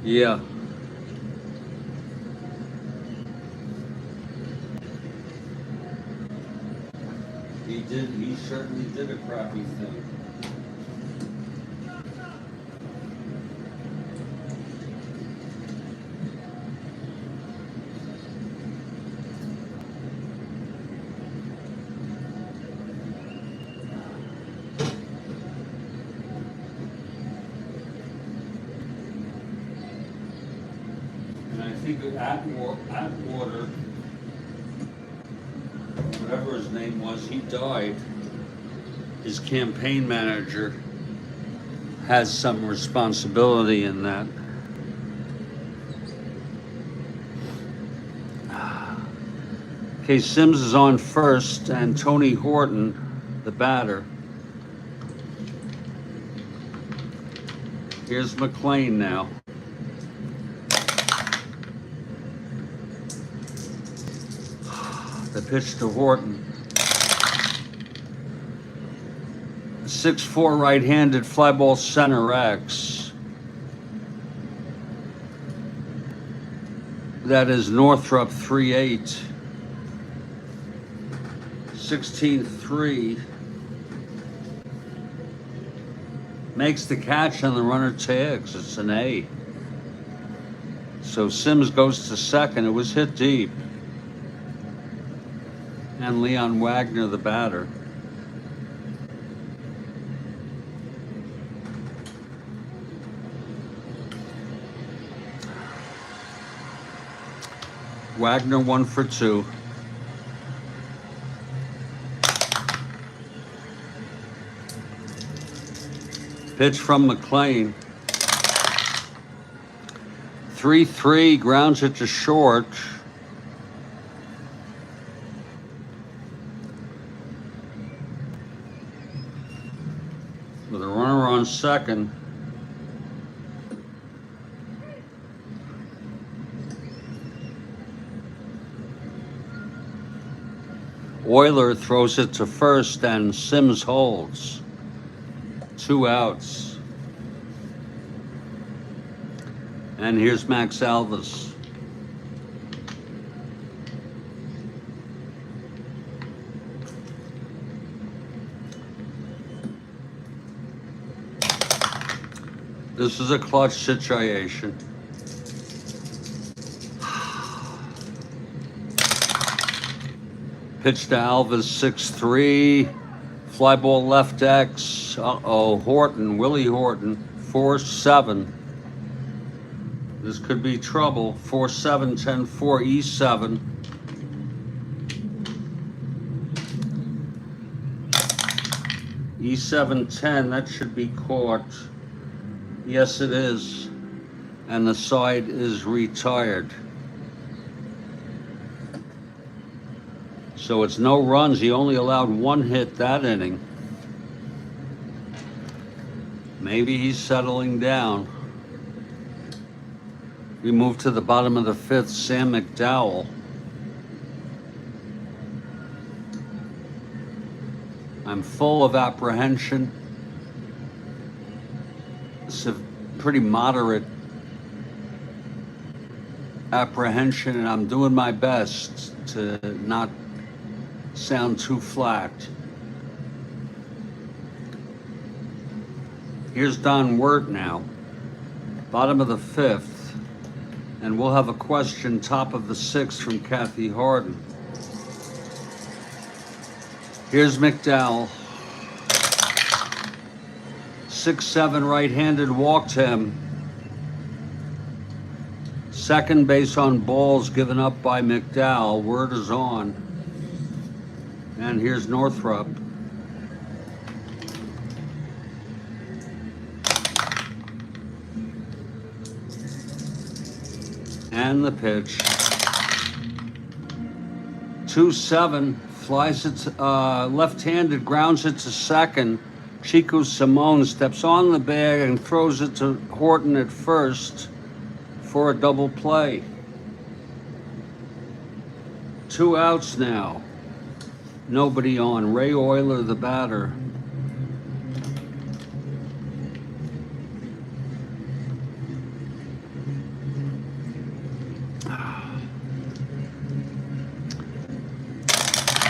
Yeah. He certainly did a crappy thing. And I think Atwater, whatever his name was, he died. His campaign manager has some responsibility in that. Okay, Sims is on first, and Tony Horton, the batter. Here's McLean now. The pitch to Horton. 6-4 right-handed, fly ball center X. That is Northrop 3-8. 16-3. makes the catch and the runner tags. It's an A. So Sims goes to second. It was hit deep. And Leon Wagner, the batter. Wagner 1 for 2. Pitch from McLean. 3-3, grounds it to short. With a runner on second. Euler throws it to first and Sims holds. 2 outs. And here's Max Alvis. This is a clutch situation. Pitch to Alvis, 6-3. Fly ball left X. Horton, Willie Horton, 4-7. This could be trouble. 4-7, 10-4, E7. E7, 10, that should be caught. Yes, it is. And the side is retired. So it's no runs. He only allowed 1 hit that inning. Maybe he's settling down. We move to the bottom of the 5th, Sam McDowell. I'm full of apprehension. It's a pretty moderate apprehension, and I'm doing my best to not sound too flat. Here's Don Wirt now, bottom of the 5th, and we'll have a question top of the 6th from Kathy Harden. Here's McDowell. 6-7 right-handed, walked him. Second base on balls given up by McDowell. Word is on. And here's Northrup. And the pitch. 2-7, flies it left-handed, grounds it to second. Chico Simone steps on the bag and throws it to Horton at first for a double play. 2 outs now. Nobody on. Ray Euler, the batter.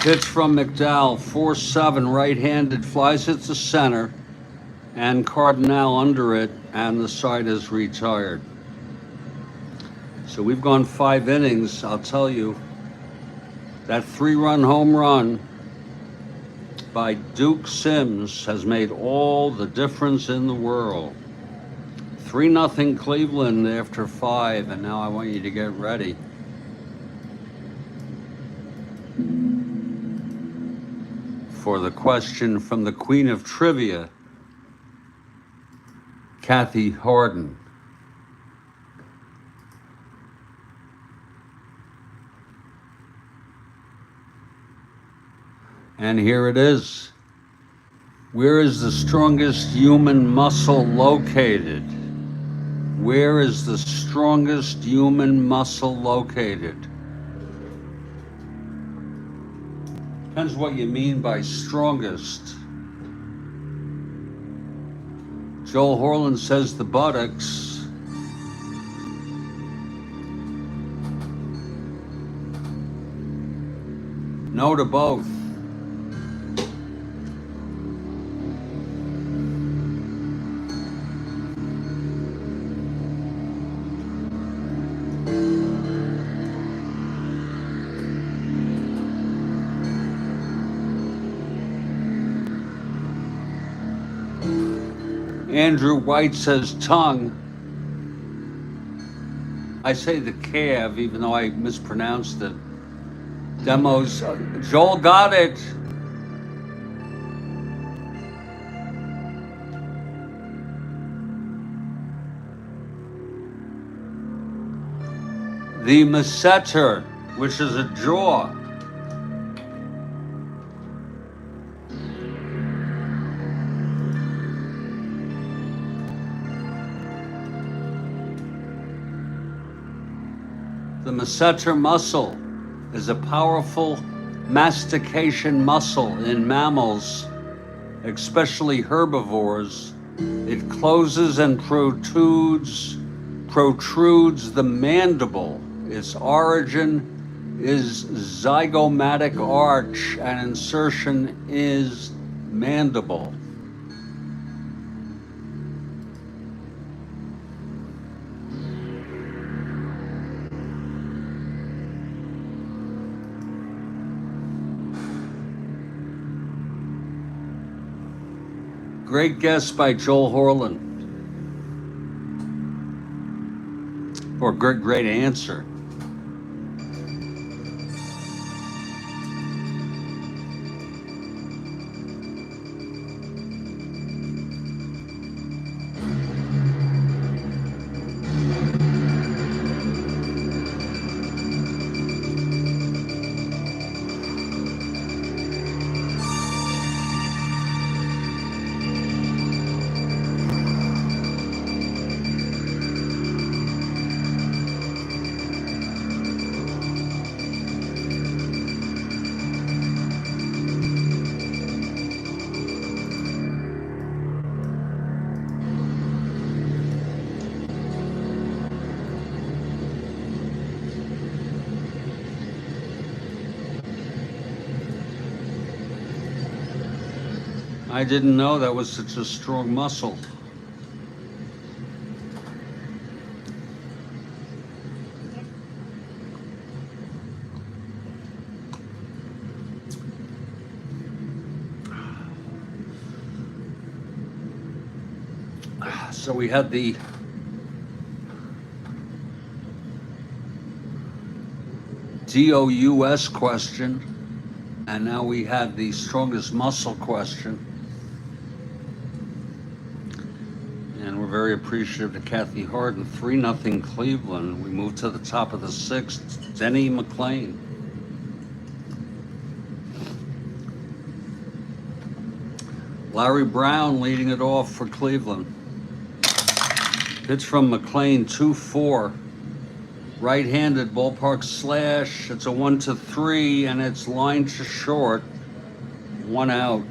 Pitch from McDowell, 4-7, right-handed, flies it to center, and Cardinal under it, and the side is retired. So we've gone 5 innings. I'll tell you, that 3-run home run by Duke Sims has made all the difference in the world. 3-0 Cleveland after 5, and now I want you to get ready. For the question from the Queen of Trivia, Kathy Harden. And here it is. Where is the strongest human muscle located? Where is the strongest human muscle located? Depends what you mean by strongest. Joel Horland says the buttocks. No to both. Andrew White says tongue. I say the calf, even though I mispronounced it. Demos. Joel got it. The masseter, which is a jaw. The masseter muscle is a powerful mastication muscle in mammals, especially herbivores. It closes and protrudes the mandible. Its origin is zygomatic arch and insertion is mandible. Great guess by Joel Horland. Or great answer. I didn't know that was such a strong muscle. So we had the DOUS question, and now we had the strongest muscle question. And we're very appreciative to Kathy Harden. 3-0 Cleveland. We move to the top of the sixth. Denny McClain. Larry Brown leading it off for Cleveland. Pitch from McClain, 2-4. Right-handed ballpark slash. It's a 1-3, and it's lined to short. 1 out.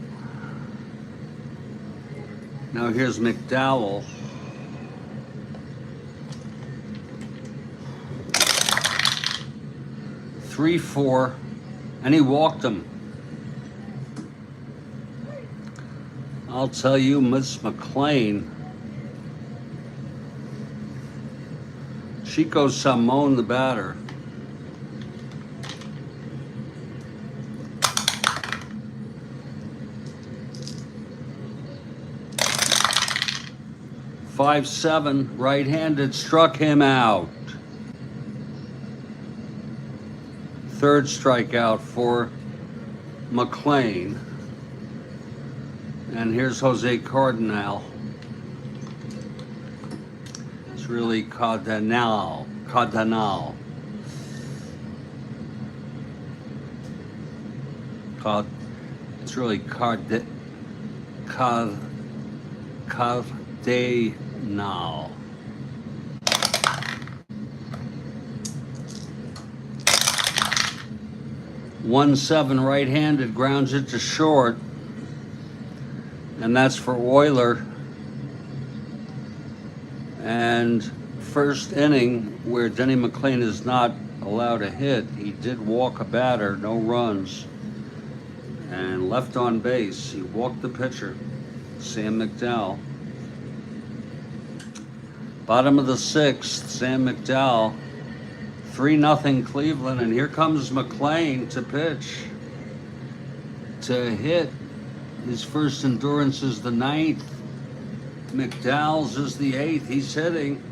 Now here's McDowell. Three, 4, and he walked him. I'll tell you, Miss McClain. Chico Salmon, the batter. Five, 7, right-handed, struck him out. Third strikeout for McClain. And here's Jose Cardinal. It's really Cardinal. It's really Cardinal. 1-7 right-handed, grounds it to short, and that's for Euler. And first inning, where Denny McClain is not allowed a hit, he did walk a batter, no runs, and left on base. He walked the pitcher, Sam McDowell. Bottom of the sixth, Sam McDowell. 3-0 Cleveland, and here comes McClain to pitch. To hit. His first endurance is the 9th. McDowell's is the 8th. He's hitting.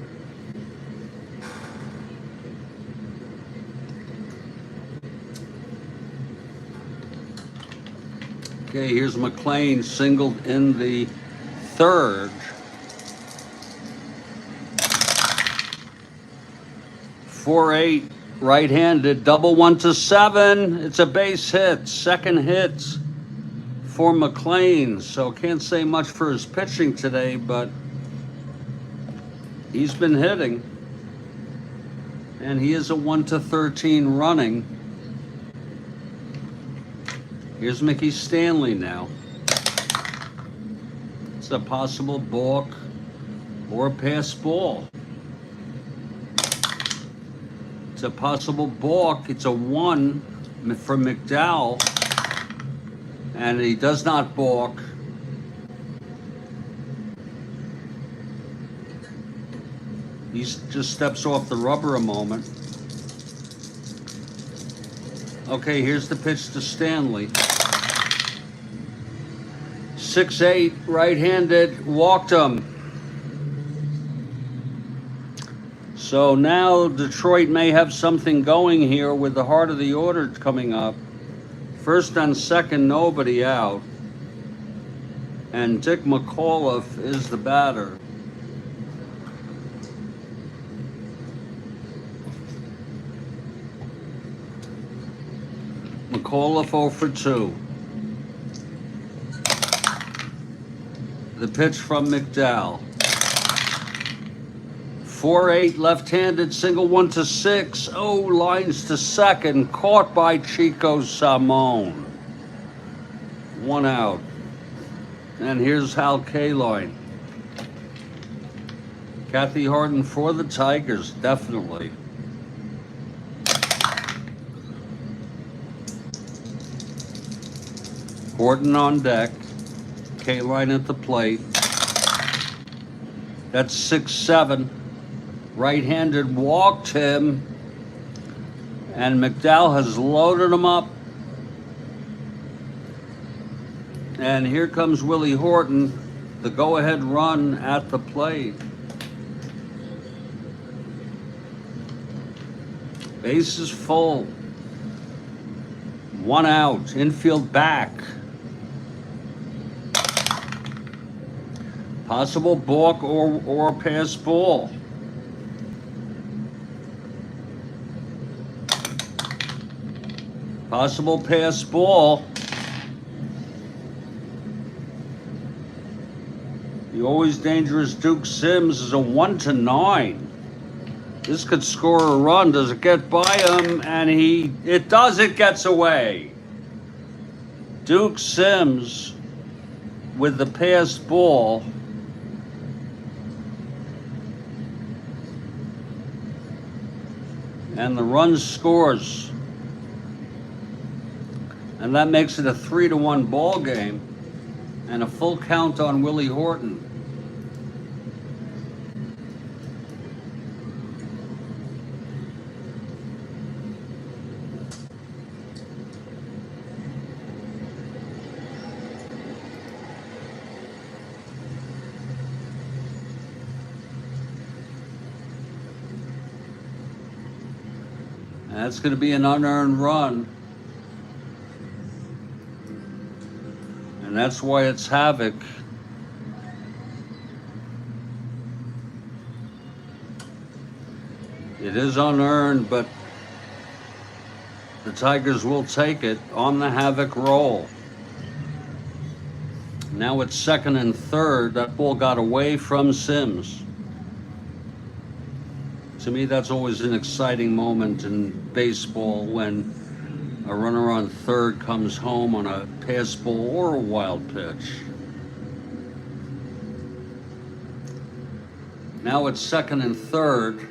Okay, here's McLean singled in the 3rd. 4-8, right-handed, double 1 to 7. It's a base hit, 2nd hit for McLean. So can't say much for his pitching today, but he's been hitting. And he is a 1 to 13 running. Here's Mickey Stanley now. It's a possible balk or a pass ball. It's a possible balk. It's a 1 for McDowell. And he does not balk. He just steps off the rubber a moment. Okay, here's the pitch to Stanley. 6-8, right-handed, walked him. So now Detroit may have something going here with the heart of the order coming up. First and second, nobody out. And Dick McAuliffe is the batter. McAuliffe 0 for 2. The pitch from McDowell. 4-8, left-handed, single 1 to 6. Oh, lines to second, caught by Chico Salmon. 1 out. And here's Hal Kaline. Kathy Harden for the Tigers, definitely. Horton on deck. Kaline at the plate. That's 6-7. Right-handed, walked him. And McDowell has loaded him up. And here comes Willie Horton, the go-ahead run at the plate. Base is full. 1 out, infield back. Possible balk or pass ball. Possible pass ball. The always dangerous Duke Sims is a 1 to 9. This could score a run. Does it get by him? And it does. It gets away. Duke Sims with the pass ball. And the run scores. And that makes it a 3-1 ball game and a full count on Willie Horton. And that's going to be an unearned run. And that's why it's havoc. It is unearned, but the Tigers will take it on the havoc roll. Now it's second and third. That ball got away from Sims. To me, that's always an exciting moment in baseball when a runner on third comes home on a pass ball or a wild pitch. Now it's second and third.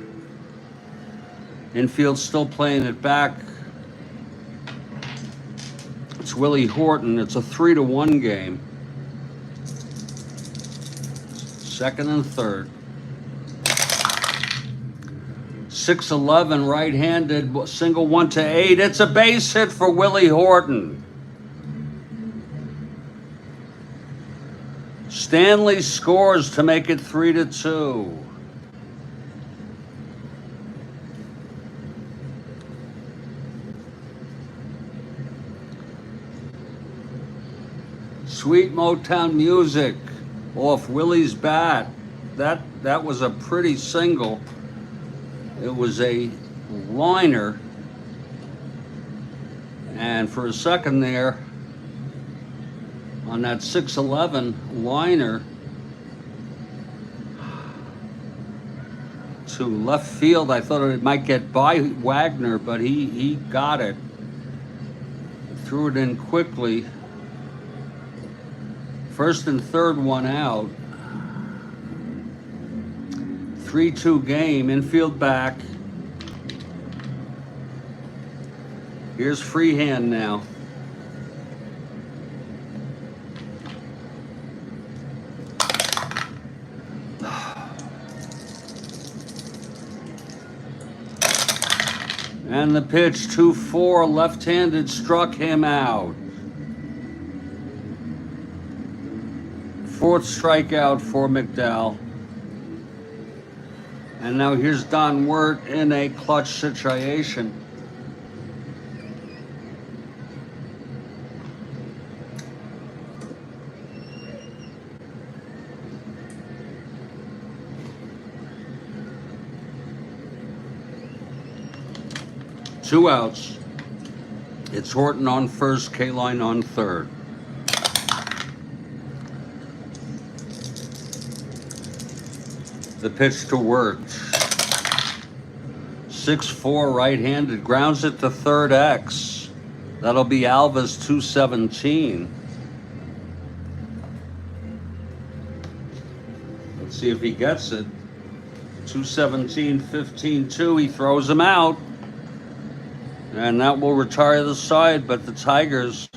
Infield still playing it back. It's Willie Horton. It's a 3-1 game. Second and third. 6-11, right-handed, single 1 to 8. It's a base hit for Willie Horton. Stanley scores to make it 3-2. Sweet Motown music off Willie's bat. That was a pretty single. It was a liner. And for a second there, on that 6-11 liner to left field, I thought it might get by Wagner, but he got it. Threw it in quickly. First and third one out. 3-2 game, infield back. Here's Freehand now. And the pitch, 2-4, left-handed, struck him out. Fourth strikeout for McDowell. And now here's Don Wirt in a clutch situation. Two outs. It's Horton on first, K-Line on third. The pitch to Wirt. 6-4 right-handed, grounds it to third X. That'll be Alva's 217. Let's see if he gets it. 217, 15-2, he throws him out. And that will retire the side, but the Tigers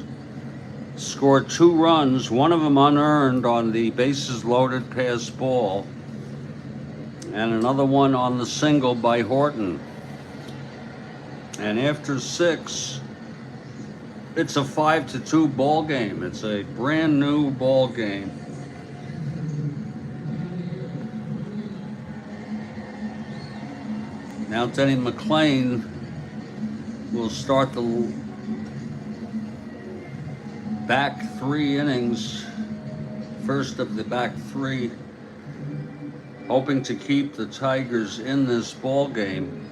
scored 2 runs, one of them unearned on the bases loaded pass ball, and another one on the single by Horton. And after 6, it's a 5-2 ball game. It's a brand new ball game. Now Denny McLain will start the back 3 innings, first of the back 3, hoping to keep the Tigers in this ball game.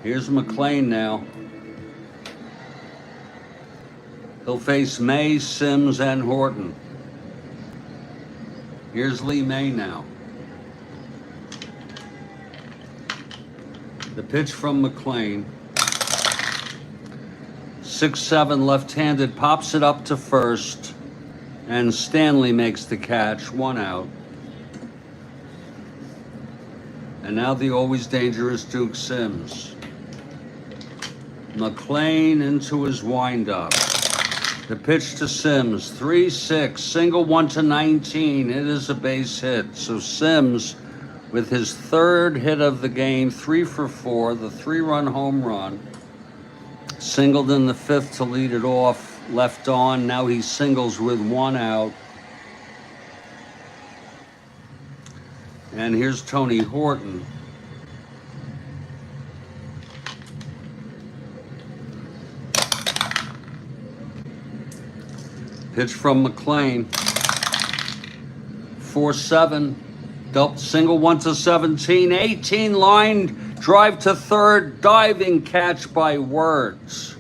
Here's McLain now. He'll face May, Sims, and Horton. Here's Lee May now. The pitch from McLain. 6-7 left-handed, pops it up to first, and Stanley makes the catch, 1 out. And now the always dangerous Duke Sims. McLain into his windup. The pitch to Sims, 3-6, single 1-19. It is a base hit. So Sims, with his 3rd hit of the game, 3 for 4, the 3-run home run. Singled in the 5th to lead it off, left on. Now he singles with 1 out. And here's Tony Horton. Pitch from McLain. 4-7. Single 1-17. 18 line drive to third. Diving catch by Wirt.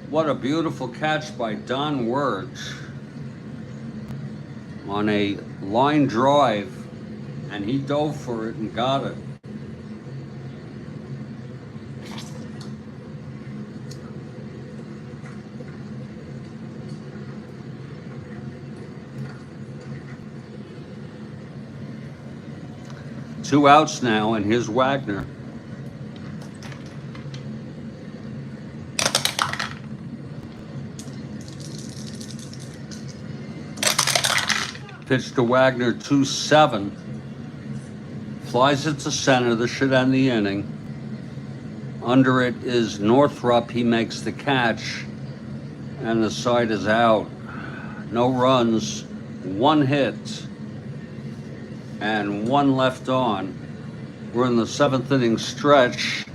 What a beautiful catch by Don Wirt on a line drive. And he dove for it and got it. Two outs now, and here's Wagner. Pitch to Wagner, 2-7. Flies it to center. This should end the inning. Under it is Northrup. He makes the catch, and the side is out. no runs, 1 hit, and 1 left on. We're in the 7th inning stretch.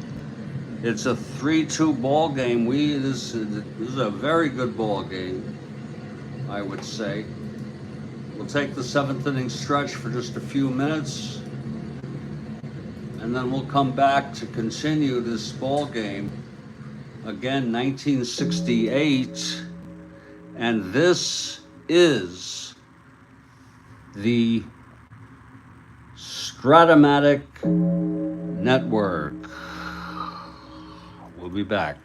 It's a 3-2 ball game. This is a very good ball game, I would say. We'll take the 7th inning stretch for just a few minutes, and then we'll come back to continue this ball game. Again, 1968, and this is the Strat-O-Matic Network. We'll be back.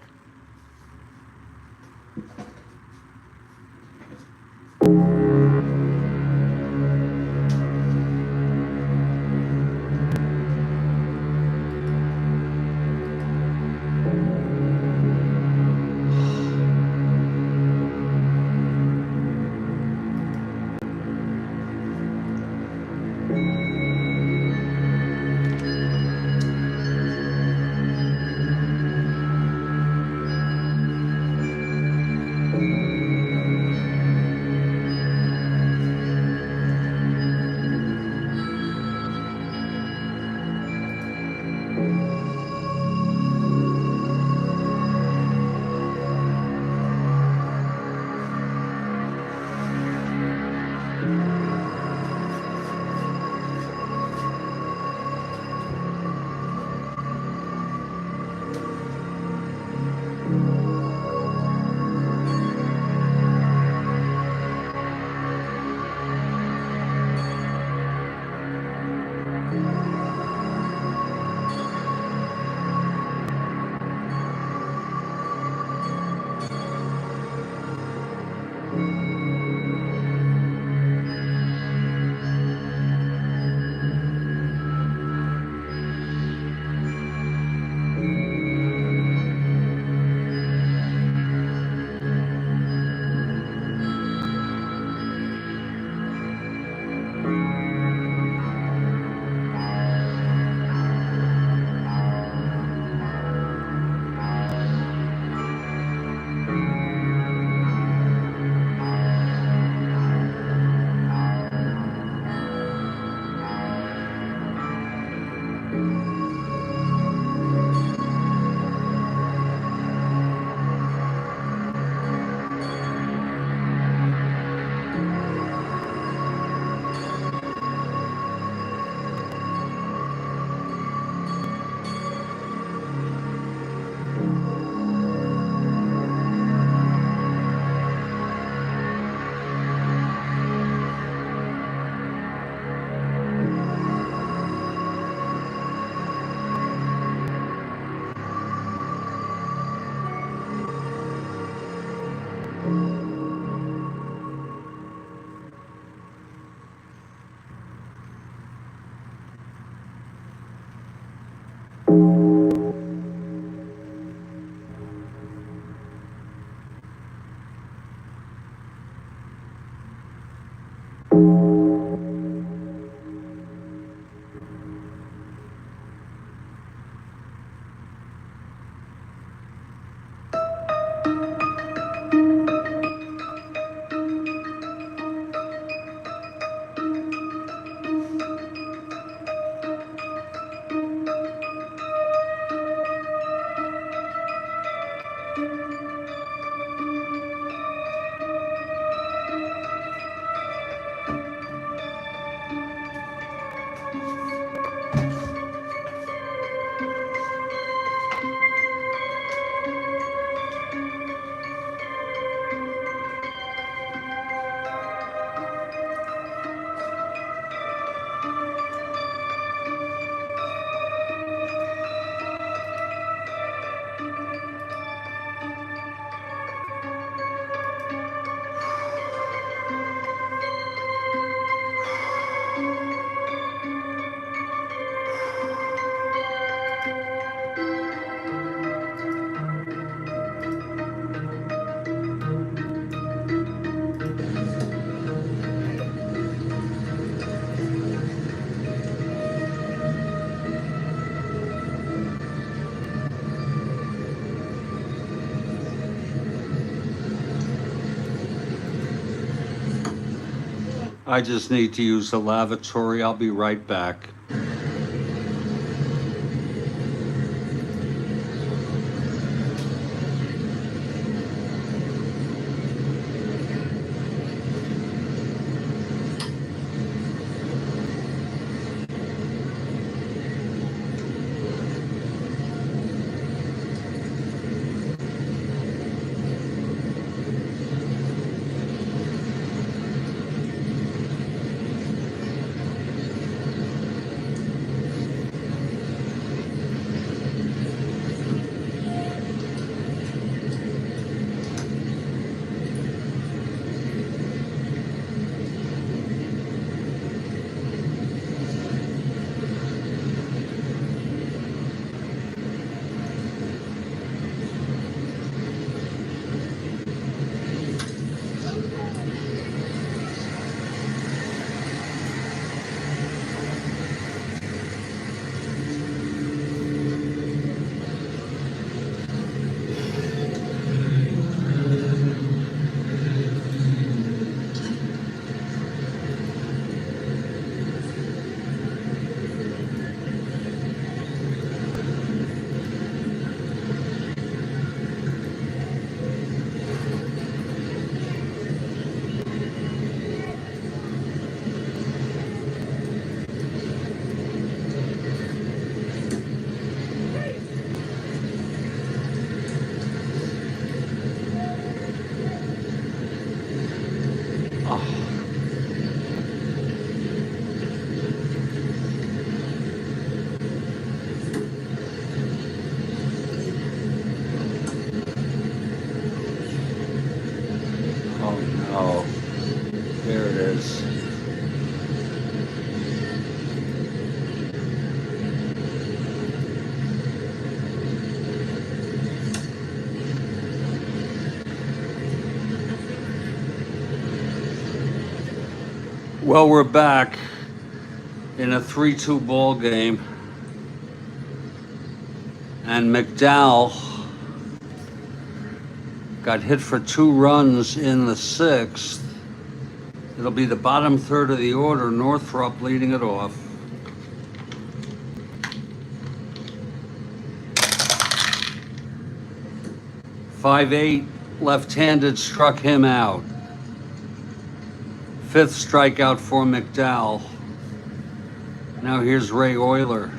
I just need to use the lavatory. I'll be right back. Oh no. There it is. Well, we're back in a 3-2 ball game. And McDowell got hit for 2 runs in the 6th. It'll be the bottom third of the order. Northrop leading it off. .58 left-handed struck him out. 5th strikeout for McDowell. Now here's Ray Euler.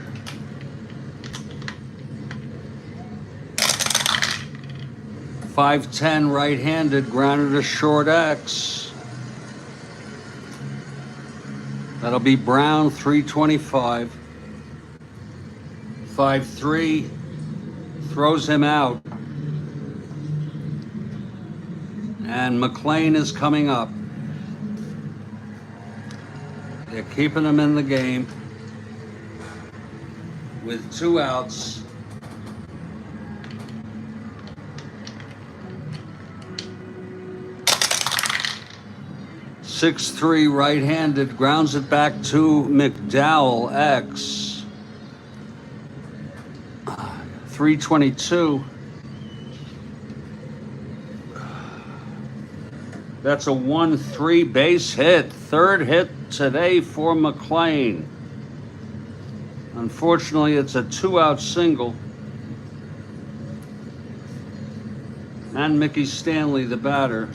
.510 right-handed, grounded a short X. That'll be Brown, 325. .53 throws him out. And McLean is coming up. They're keeping him in the game with 2 outs. .63 right-handed, grounds it back to McDowell, X. .322. That's a 1-3 base hit. 3rd hit today for McLean. Unfortunately, it's a 2-out single. And Mickey Stanley, the batter.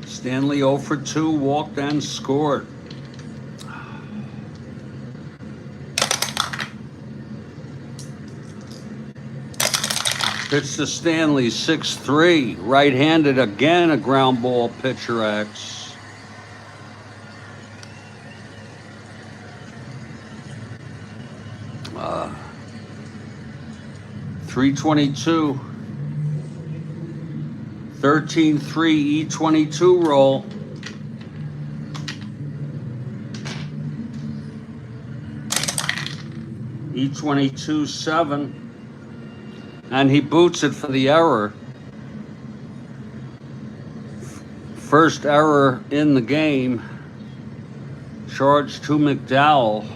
Stanley 0 for 2, walked and scored. Pitch to Stanley, 6-3, right-handed, again a ground ball, pitcher X. .322. 13-3 E22 roll. E22 7. And he boots it for the error. First error in the game. Charge to McDowell.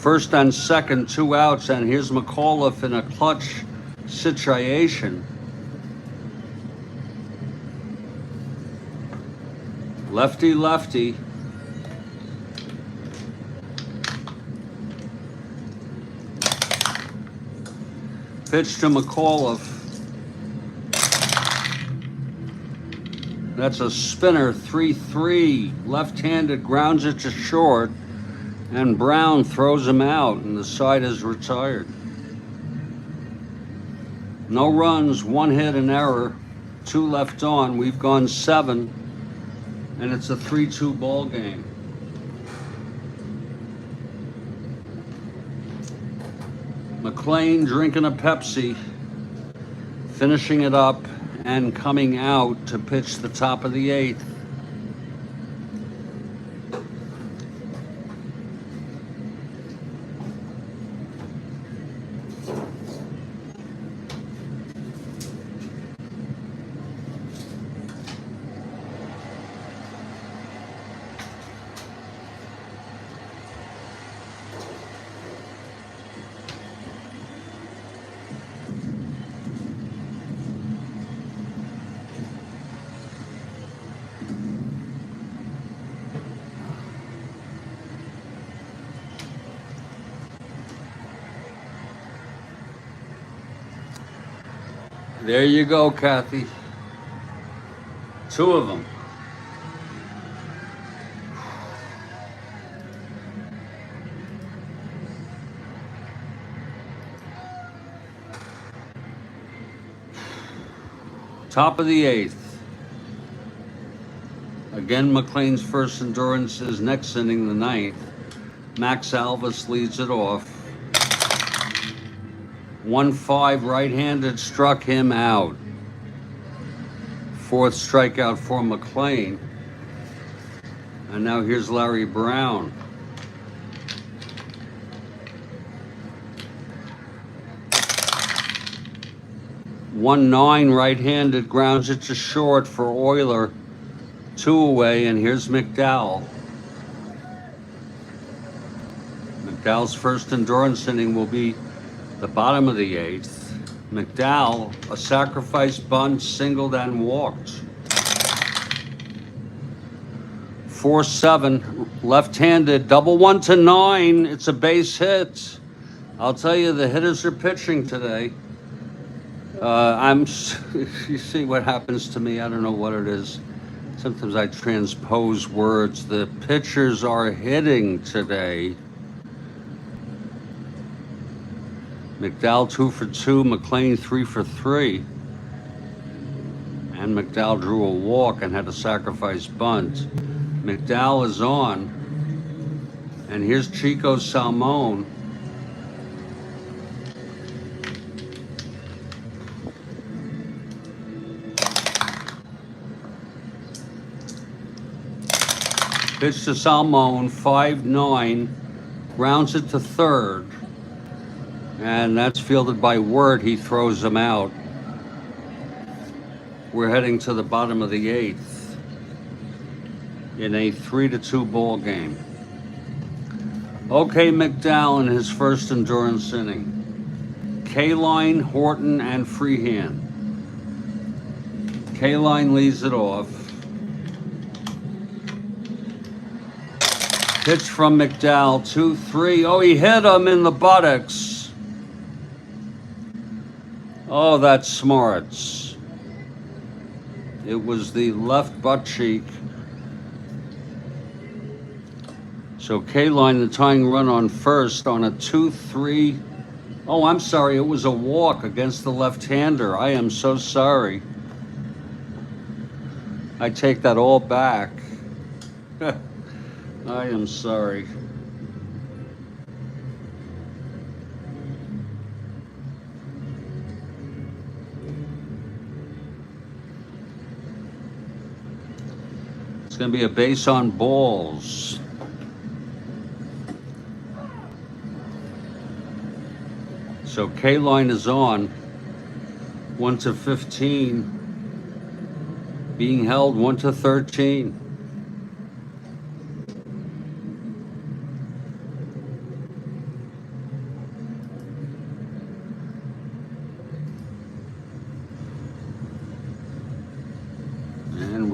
First and second, 2 outs, and here's McAuliffe in a clutch situation. Lefty, lefty. Pitch to McAuliffe. That's a spinner, 3-3. Left-handed, grounds it to short, and Brown throws him out, and the side is retired. No runs, 1 hit, an error, 2 left on. We've gone 7, and it's a 3-2 ball game. McLean drinking a Pepsi, finishing it up, and coming out to pitch the top of the 8th. There you go, Kathy. 2 of them. Top of the 8th. Again, McLean's first endurance is next inning, the 9th. Max Alvis leads it off. 1-5 right-handed, struck him out. 4th strikeout for McLean. And now here's Larry Brown. One 9 right-handed, grounds it to short for Euler. 2 away, and here's McDowell. McDowell's first endurance inning will be the bottom of the 8th. McDowell, a sacrifice bunt, singled and walked. 4-7, left-handed, double 1 to 9. It's a base hit. I'll tell you, the hitters are pitching today. You see what happens to me? I don't know what it is. Sometimes I transpose words. The pitchers are hitting today. McDowell 2 for 2, McLean 3 for 3. And McDowell drew a walk and had a sacrifice bunt. McDowell is on. And here's Chico Salmon. Pitch to Salmon, 5-9, grounds it to third. And that's fielded by Word. He throws him out. We're heading to the bottom of the 8th in a 3-2 ball game. Okay, McDowell in his first endurance inning. K-Line, Horton, and Freehand. K-Line leads it off. Pitch from McDowell, 2-3. Oh, he hit him in the buttocks. Oh, that's smarts. It was the left butt cheek. So K-Line, the tying run on first on a 2-3. Oh, I'm sorry, it was a walk against the left-hander. I am so sorry. I take that all back. I am sorry. It's going to be a base on balls. So K-Line is on. 1-15. Being held 1-13.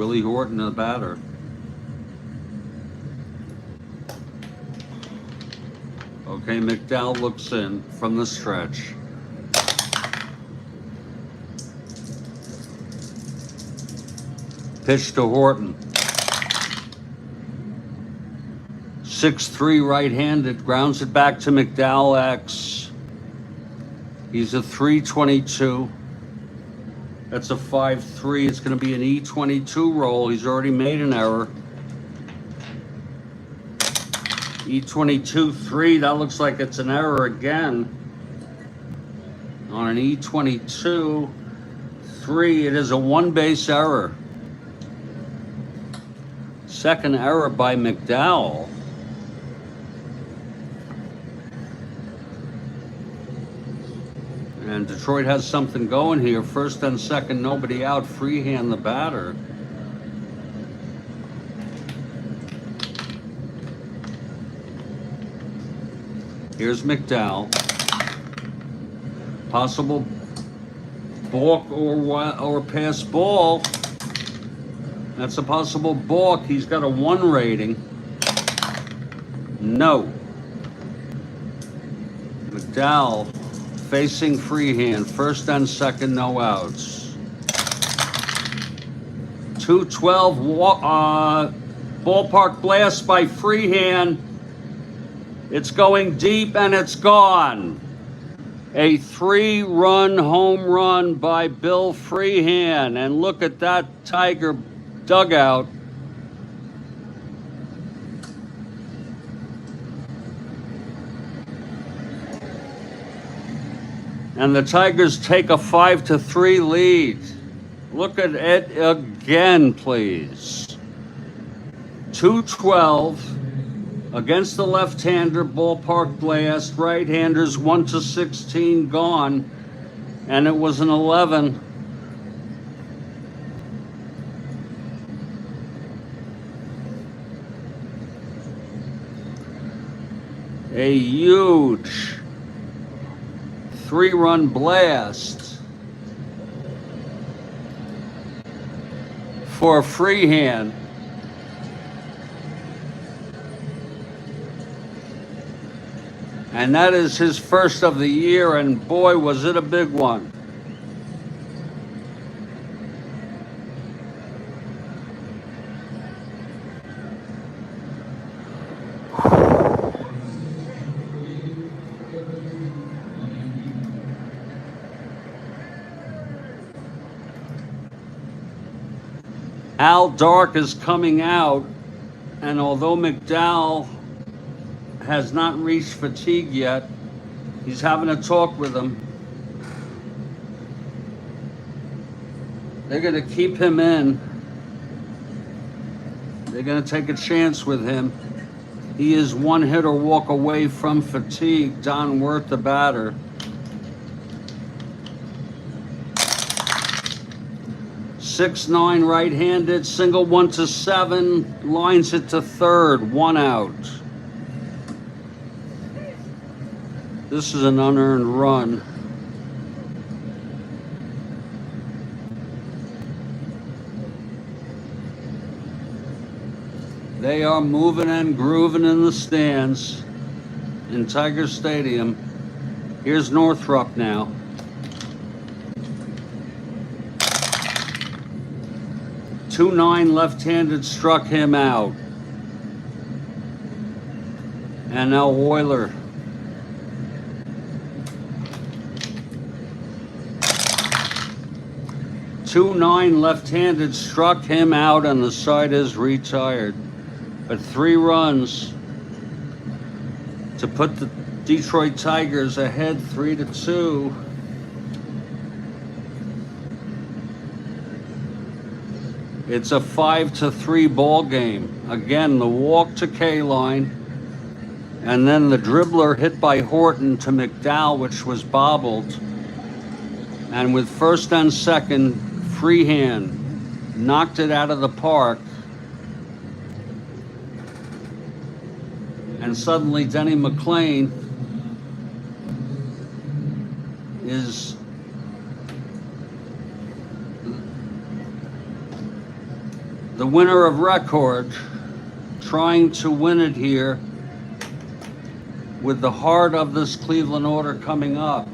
Willie Horton, the batter. Okay, McDowell looks in from the stretch. Pitch to Horton. 6-3 right-handed, grounds it back to McDowell X. He's a 322. That's a 5-3. It's going to be an E22 roll. He's already made an error. E22 3. That looks like it's an error again. On an E22 3, it is a one-base error. Second error by McDowell. And Detroit has something going here. First and second, nobody out. Freehand the batter. Here's McDowell. Possible balk or pass ball. That's a possible balk. He's got a 1 rating. No. McDowell facing Freehand. First and second, no outs. 2-12 ballpark blast by Freehand. It's going deep and it's gone. A 3-run home run by Bill Freehand. And look at that Tiger dugout. And the Tigers take a 5-3 lead. Look at it again, please. 2-12 against the left-hander, ballpark blast. Right-handers 1-16 gone, and it was an 11. A huge 3-run blast for Freehand. And that is his first of the year, and boy, was it a big one. Al Dark is coming out, and although McDowell has not reached fatigue yet, he's having a talk with him. They're going to keep him in. They're going to take a chance with him. He is 1 hit or walk away from fatigue. Don Wirth, the batter. .69 right-handed, single 1-7, lines it to third, 1 out. This is an unearned run. They are moving and grooving in the stands in Tiger Stadium. Here's Northrup now. .29 left-handed struck him out. And now Euler. .29 left-handed struck him out, and the side is retired. But 3 runs to put the Detroit Tigers ahead 3-2. It's a 5-3 ball game. Again, the walk to K-line, and then the dribbler hit by Horton to McDowell, which was bobbled. And with first and second, Freehand knocked it out of the park. And suddenly Denny McLain is The winner of record, trying to win it here with the heart of this Cleveland order coming up.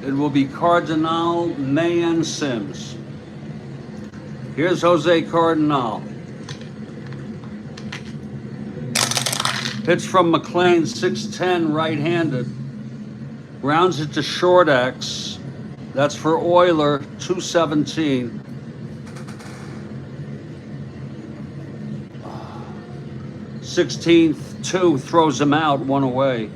It will be Cardinal, May, and Sims. Here's Jose Cardinal. Pitch from McLean, 6'10", right-handed. Rounds it to short X. That's for Euler, 217. Sixteenth, 2 throws him out, 1 away.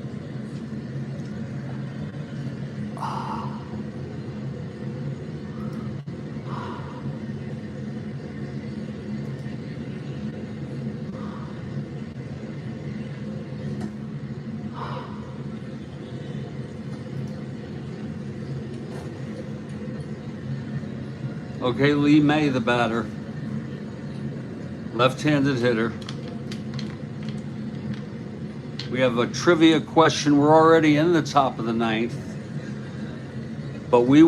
Okay, Lee May, the batter. Left-handed hitter. We have a trivia question. We're already in the top of the ninth. But we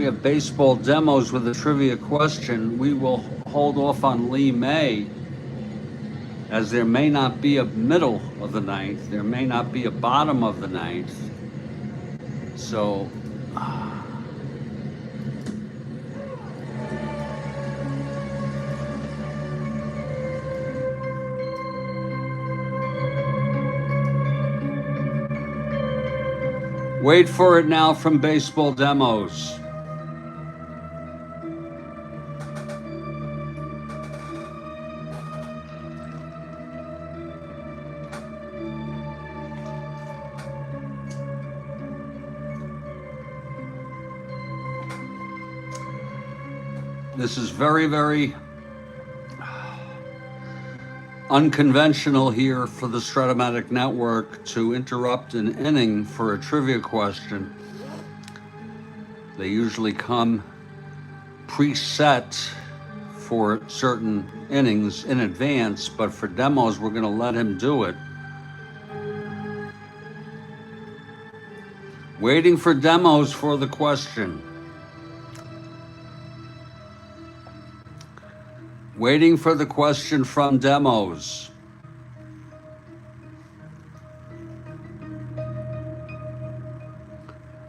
have baseball demos with a trivia question. We will hold off on Lee May, as there may not be a middle of the ninth. There may not be a bottom of the ninth. So, wait for it now from baseball demos. This is very, very unconventional here for the Strat-O-Matic network to interrupt an inning for a trivia question. They usually come preset for certain innings in advance, but for demos, we're going to let him do it. Waiting for demos for the question. Waiting for the question from demos.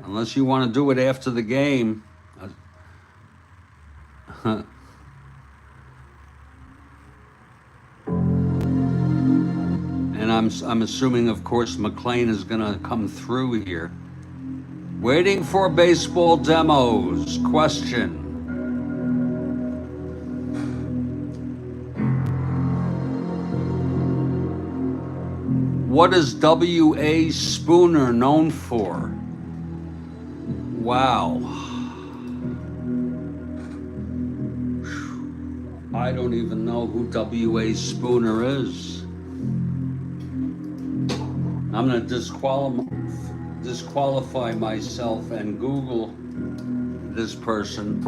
Unless you want to do it after the game. And I'm assuming, of course, McLean is going to come through here. Waiting for baseball demos. Question. What is W.A. Spooner known for? Wow. I don't even know who W.A. Spooner is. I'm going to disqualify myself and Google this person.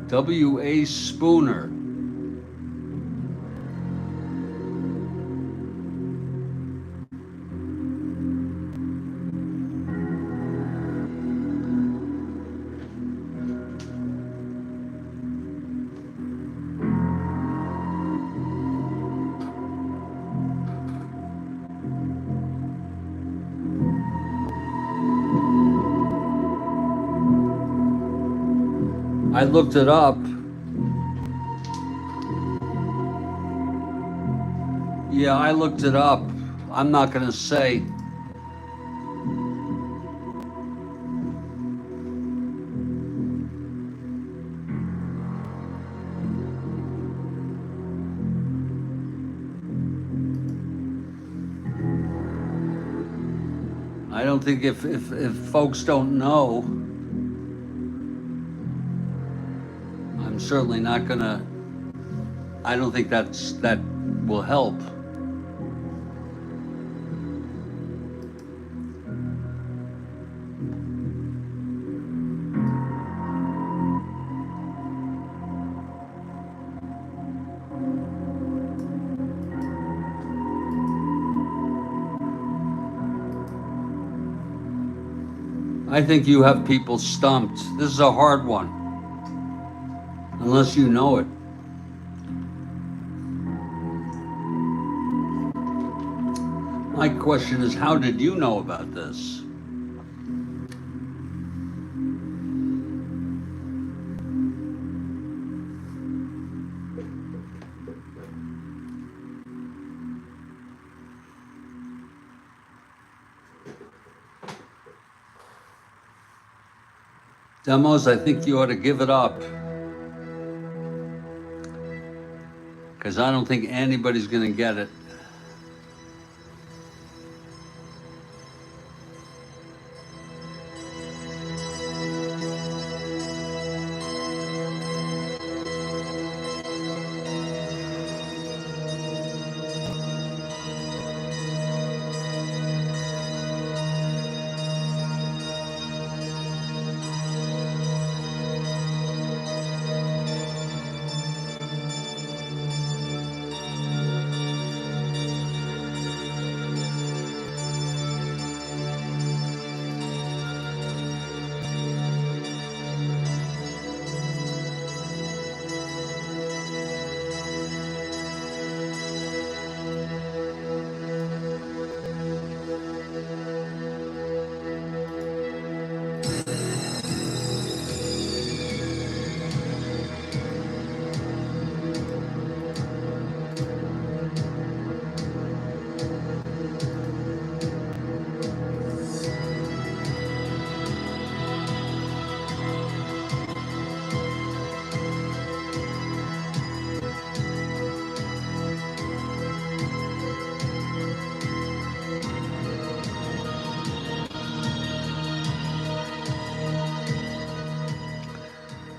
W.A. Spooner. I looked it up. Yeah, I looked it up. I'm not going to say. I don't think if folks don't know, I'm certainly not gonna, I don't think that will help. I think you have people stumped. This is a hard one, unless you know it. My question is, how did you know about this? Demos, I think you ought to give it up. Because I don't think anybody's going to get it.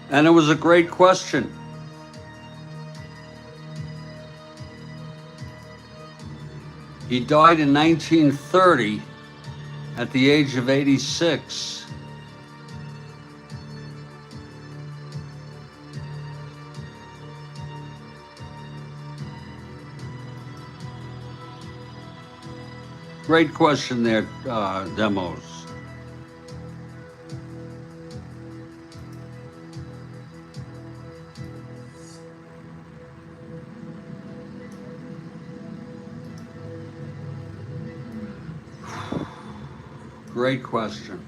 And it was a great question. He died in 1930 at the age of 86. Great question there, Demos. Great question.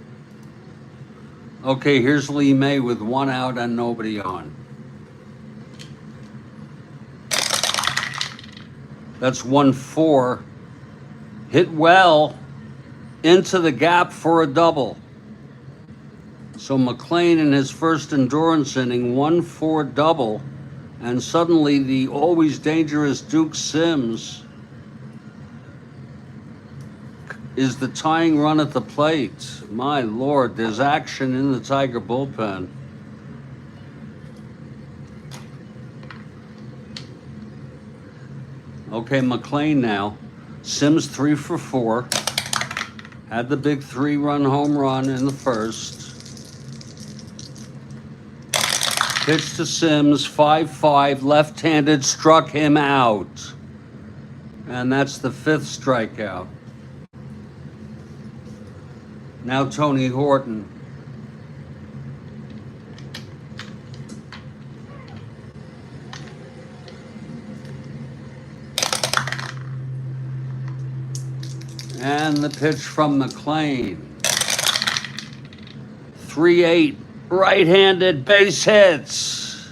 Okay, here's Lee May with one out and nobody on. That's 1-4. Hit well into the gap for a double. So McLean in his first endurance inning, 1-4 double, and suddenly the always dangerous Duke Sims is the tying run at the plate. My Lord, there's action in the Tiger bullpen. Okay, McLean now. Sims 3 for 4. Had the big 3-run home run in the first. Pitch to Sims, 5-5, left-handed, struck him out. And that's the 5th strikeout. Now Tony Horton. And the pitch from McLean. 3-8, right-handed, base hits.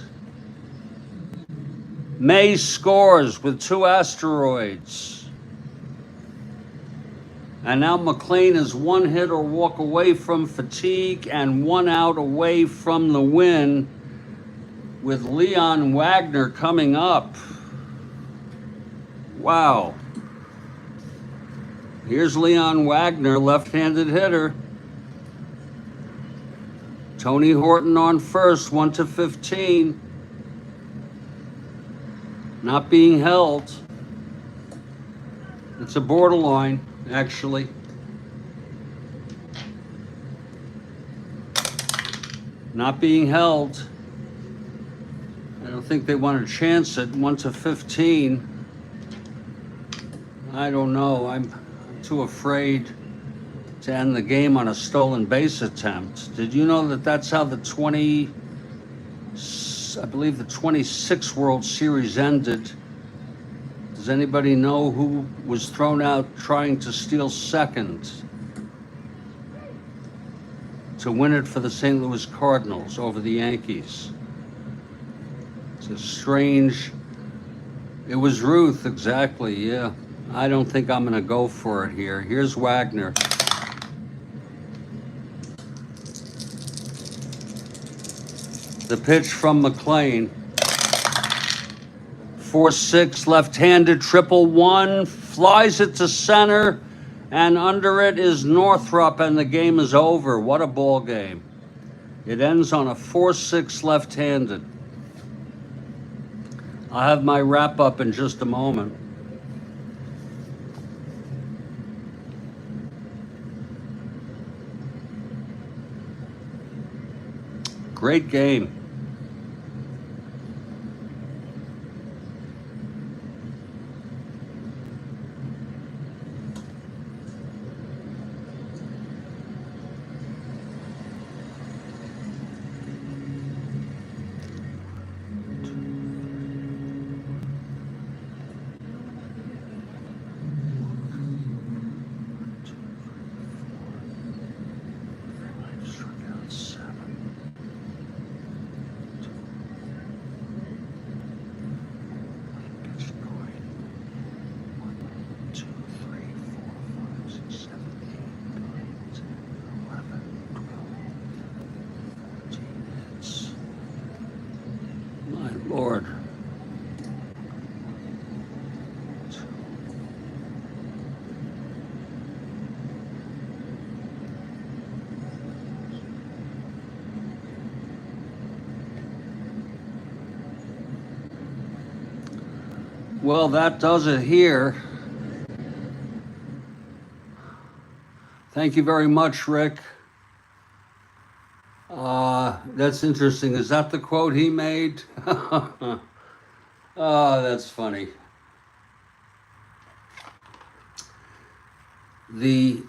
May scores with 2 asteroids. And now McLean is 1 hit or walk away from fatigue and 1 out away from the win, with Leon Wagner coming up. Wow. Here's Leon Wagner, left-handed hitter. Tony Horton on first, 1-15. Not being held. It's a borderline, actually. Not being held. I don't think they want to chance it. 1-15. I don't know. I'm too afraid to end the game on a stolen base attempt. Did you know that that's how the 26 World Series ended? Does anybody know who was thrown out trying to steal second to win it for the St. Louis Cardinals over the Yankees? It's a strange... It was Ruth, exactly, yeah. I don't think I'm gonna go for it here. Here's Wagner. The pitch from McLean. 4-6, left-handed, 1-1, flies it to center, and under it is Northrup, and the game is over. What a ball game. It ends on a 4-6 left-handed. I'll have my wrap-up in just a moment. Great game. Lord. Well, that does it here. Thank you very much, Rick. That's interesting. Is that the quote he made? Oh, that's funny. The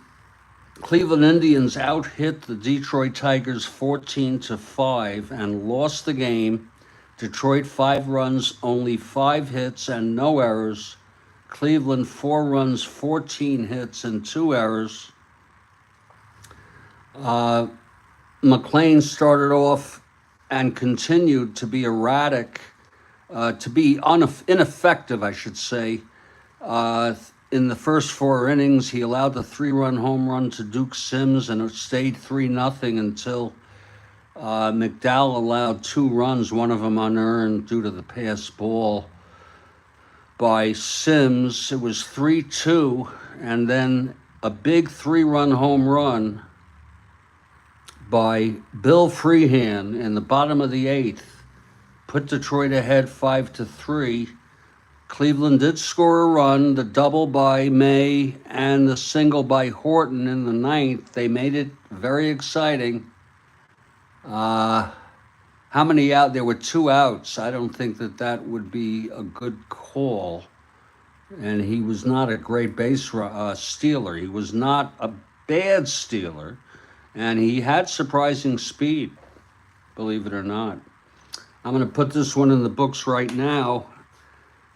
Cleveland Indians out-hit the Detroit Tigers 14-5 and lost the game. Detroit 5 runs, only 5 hits and no errors. Cleveland 4 runs, 14 hits and 2 errors. McLean started off and continued to be erratic, to be ineffective, I should say. In the first 4 innings, he allowed the 3-run home run to Duke Sims, and it stayed 3-0 until McDowell allowed 2 runs, one of them unearned due to the pass ball by Sims. It was 3-2, and then a big 3-run home run by Bill Freehan in the bottom of the 8th put Detroit ahead 5-3. Cleveland did score a run, the double by May and the single by Horton in the 9th. They made it very exciting. How many out? There were 2 outs. I don't think that would be a good call. And he was not a great base stealer. He was not a bad stealer. And he had surprising speed, believe it or not. I'm going to put this one in the books right now,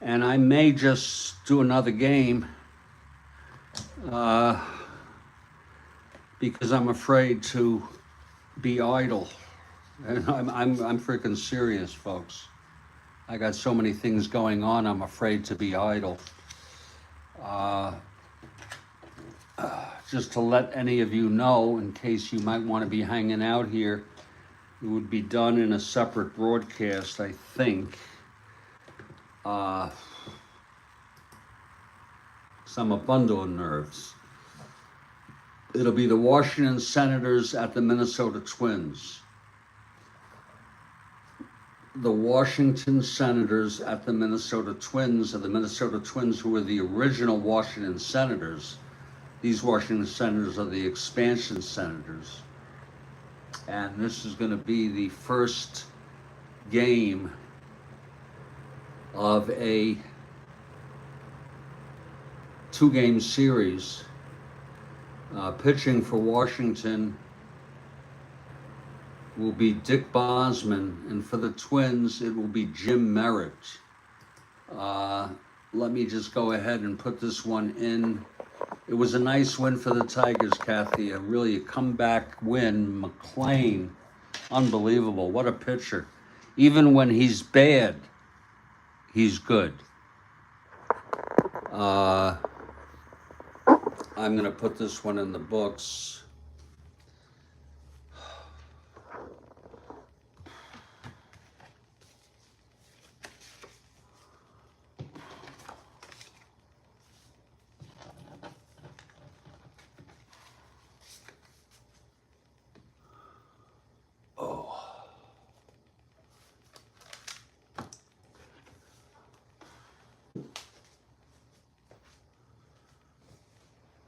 and I may just do another game because I'm afraid to be idle. And I'm freaking serious, folks. I got so many things going on, I'm afraid to be idle. Just to let any of you know, in case you might want to be hanging out here, it would be done in a separate broadcast, I think. Some a bundle of nerves. It'll be the Washington Senators at the Minnesota Twins. The Washington Senators at the Minnesota Twins, and the Minnesota Twins, who were the original Washington Senators. These Washington Senators are the expansion Senators. And this is going to be the first game of a 2-game series. Pitching for Washington will be Dick Bosman, and for the Twins, it will be Jim Merritt. Let me just go ahead and put this one in. It was a nice win for the Tigers, Kathy. A comeback win. McLean, unbelievable. What a pitcher. Even when he's bad, he's good. I'm going to put this one in the books.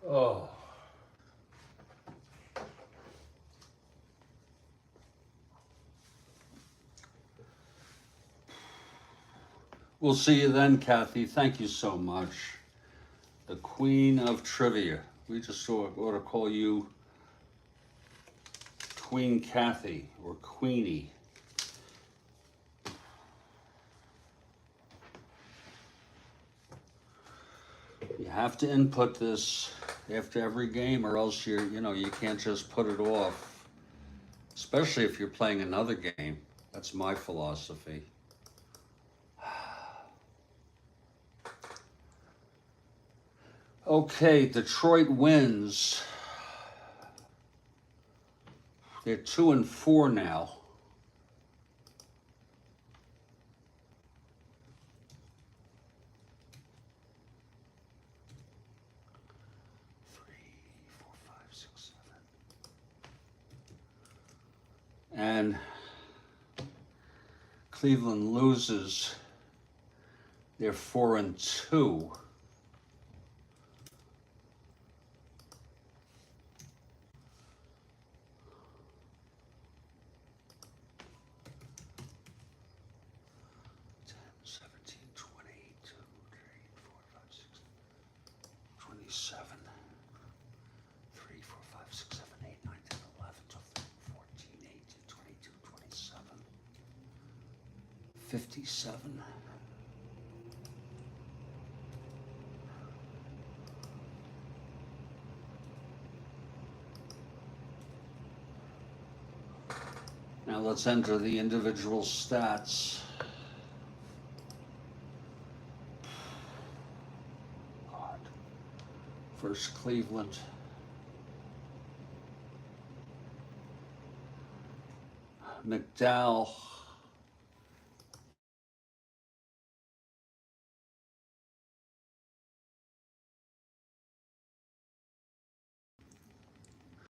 Oh. We'll see you then, Kathy. Thank you so much. The Queen of Trivia. We just ought to call you Queen Kathy or Queenie. You have to input this after every game, or else you can't just put it off. Especially if you're playing another game. That's my philosophy. Okay, Detroit wins. They're 2-4 now. And Cleveland loses. They're 4-2. $57. Now let's enter the individual stats. God. First Cleveland. McDowell.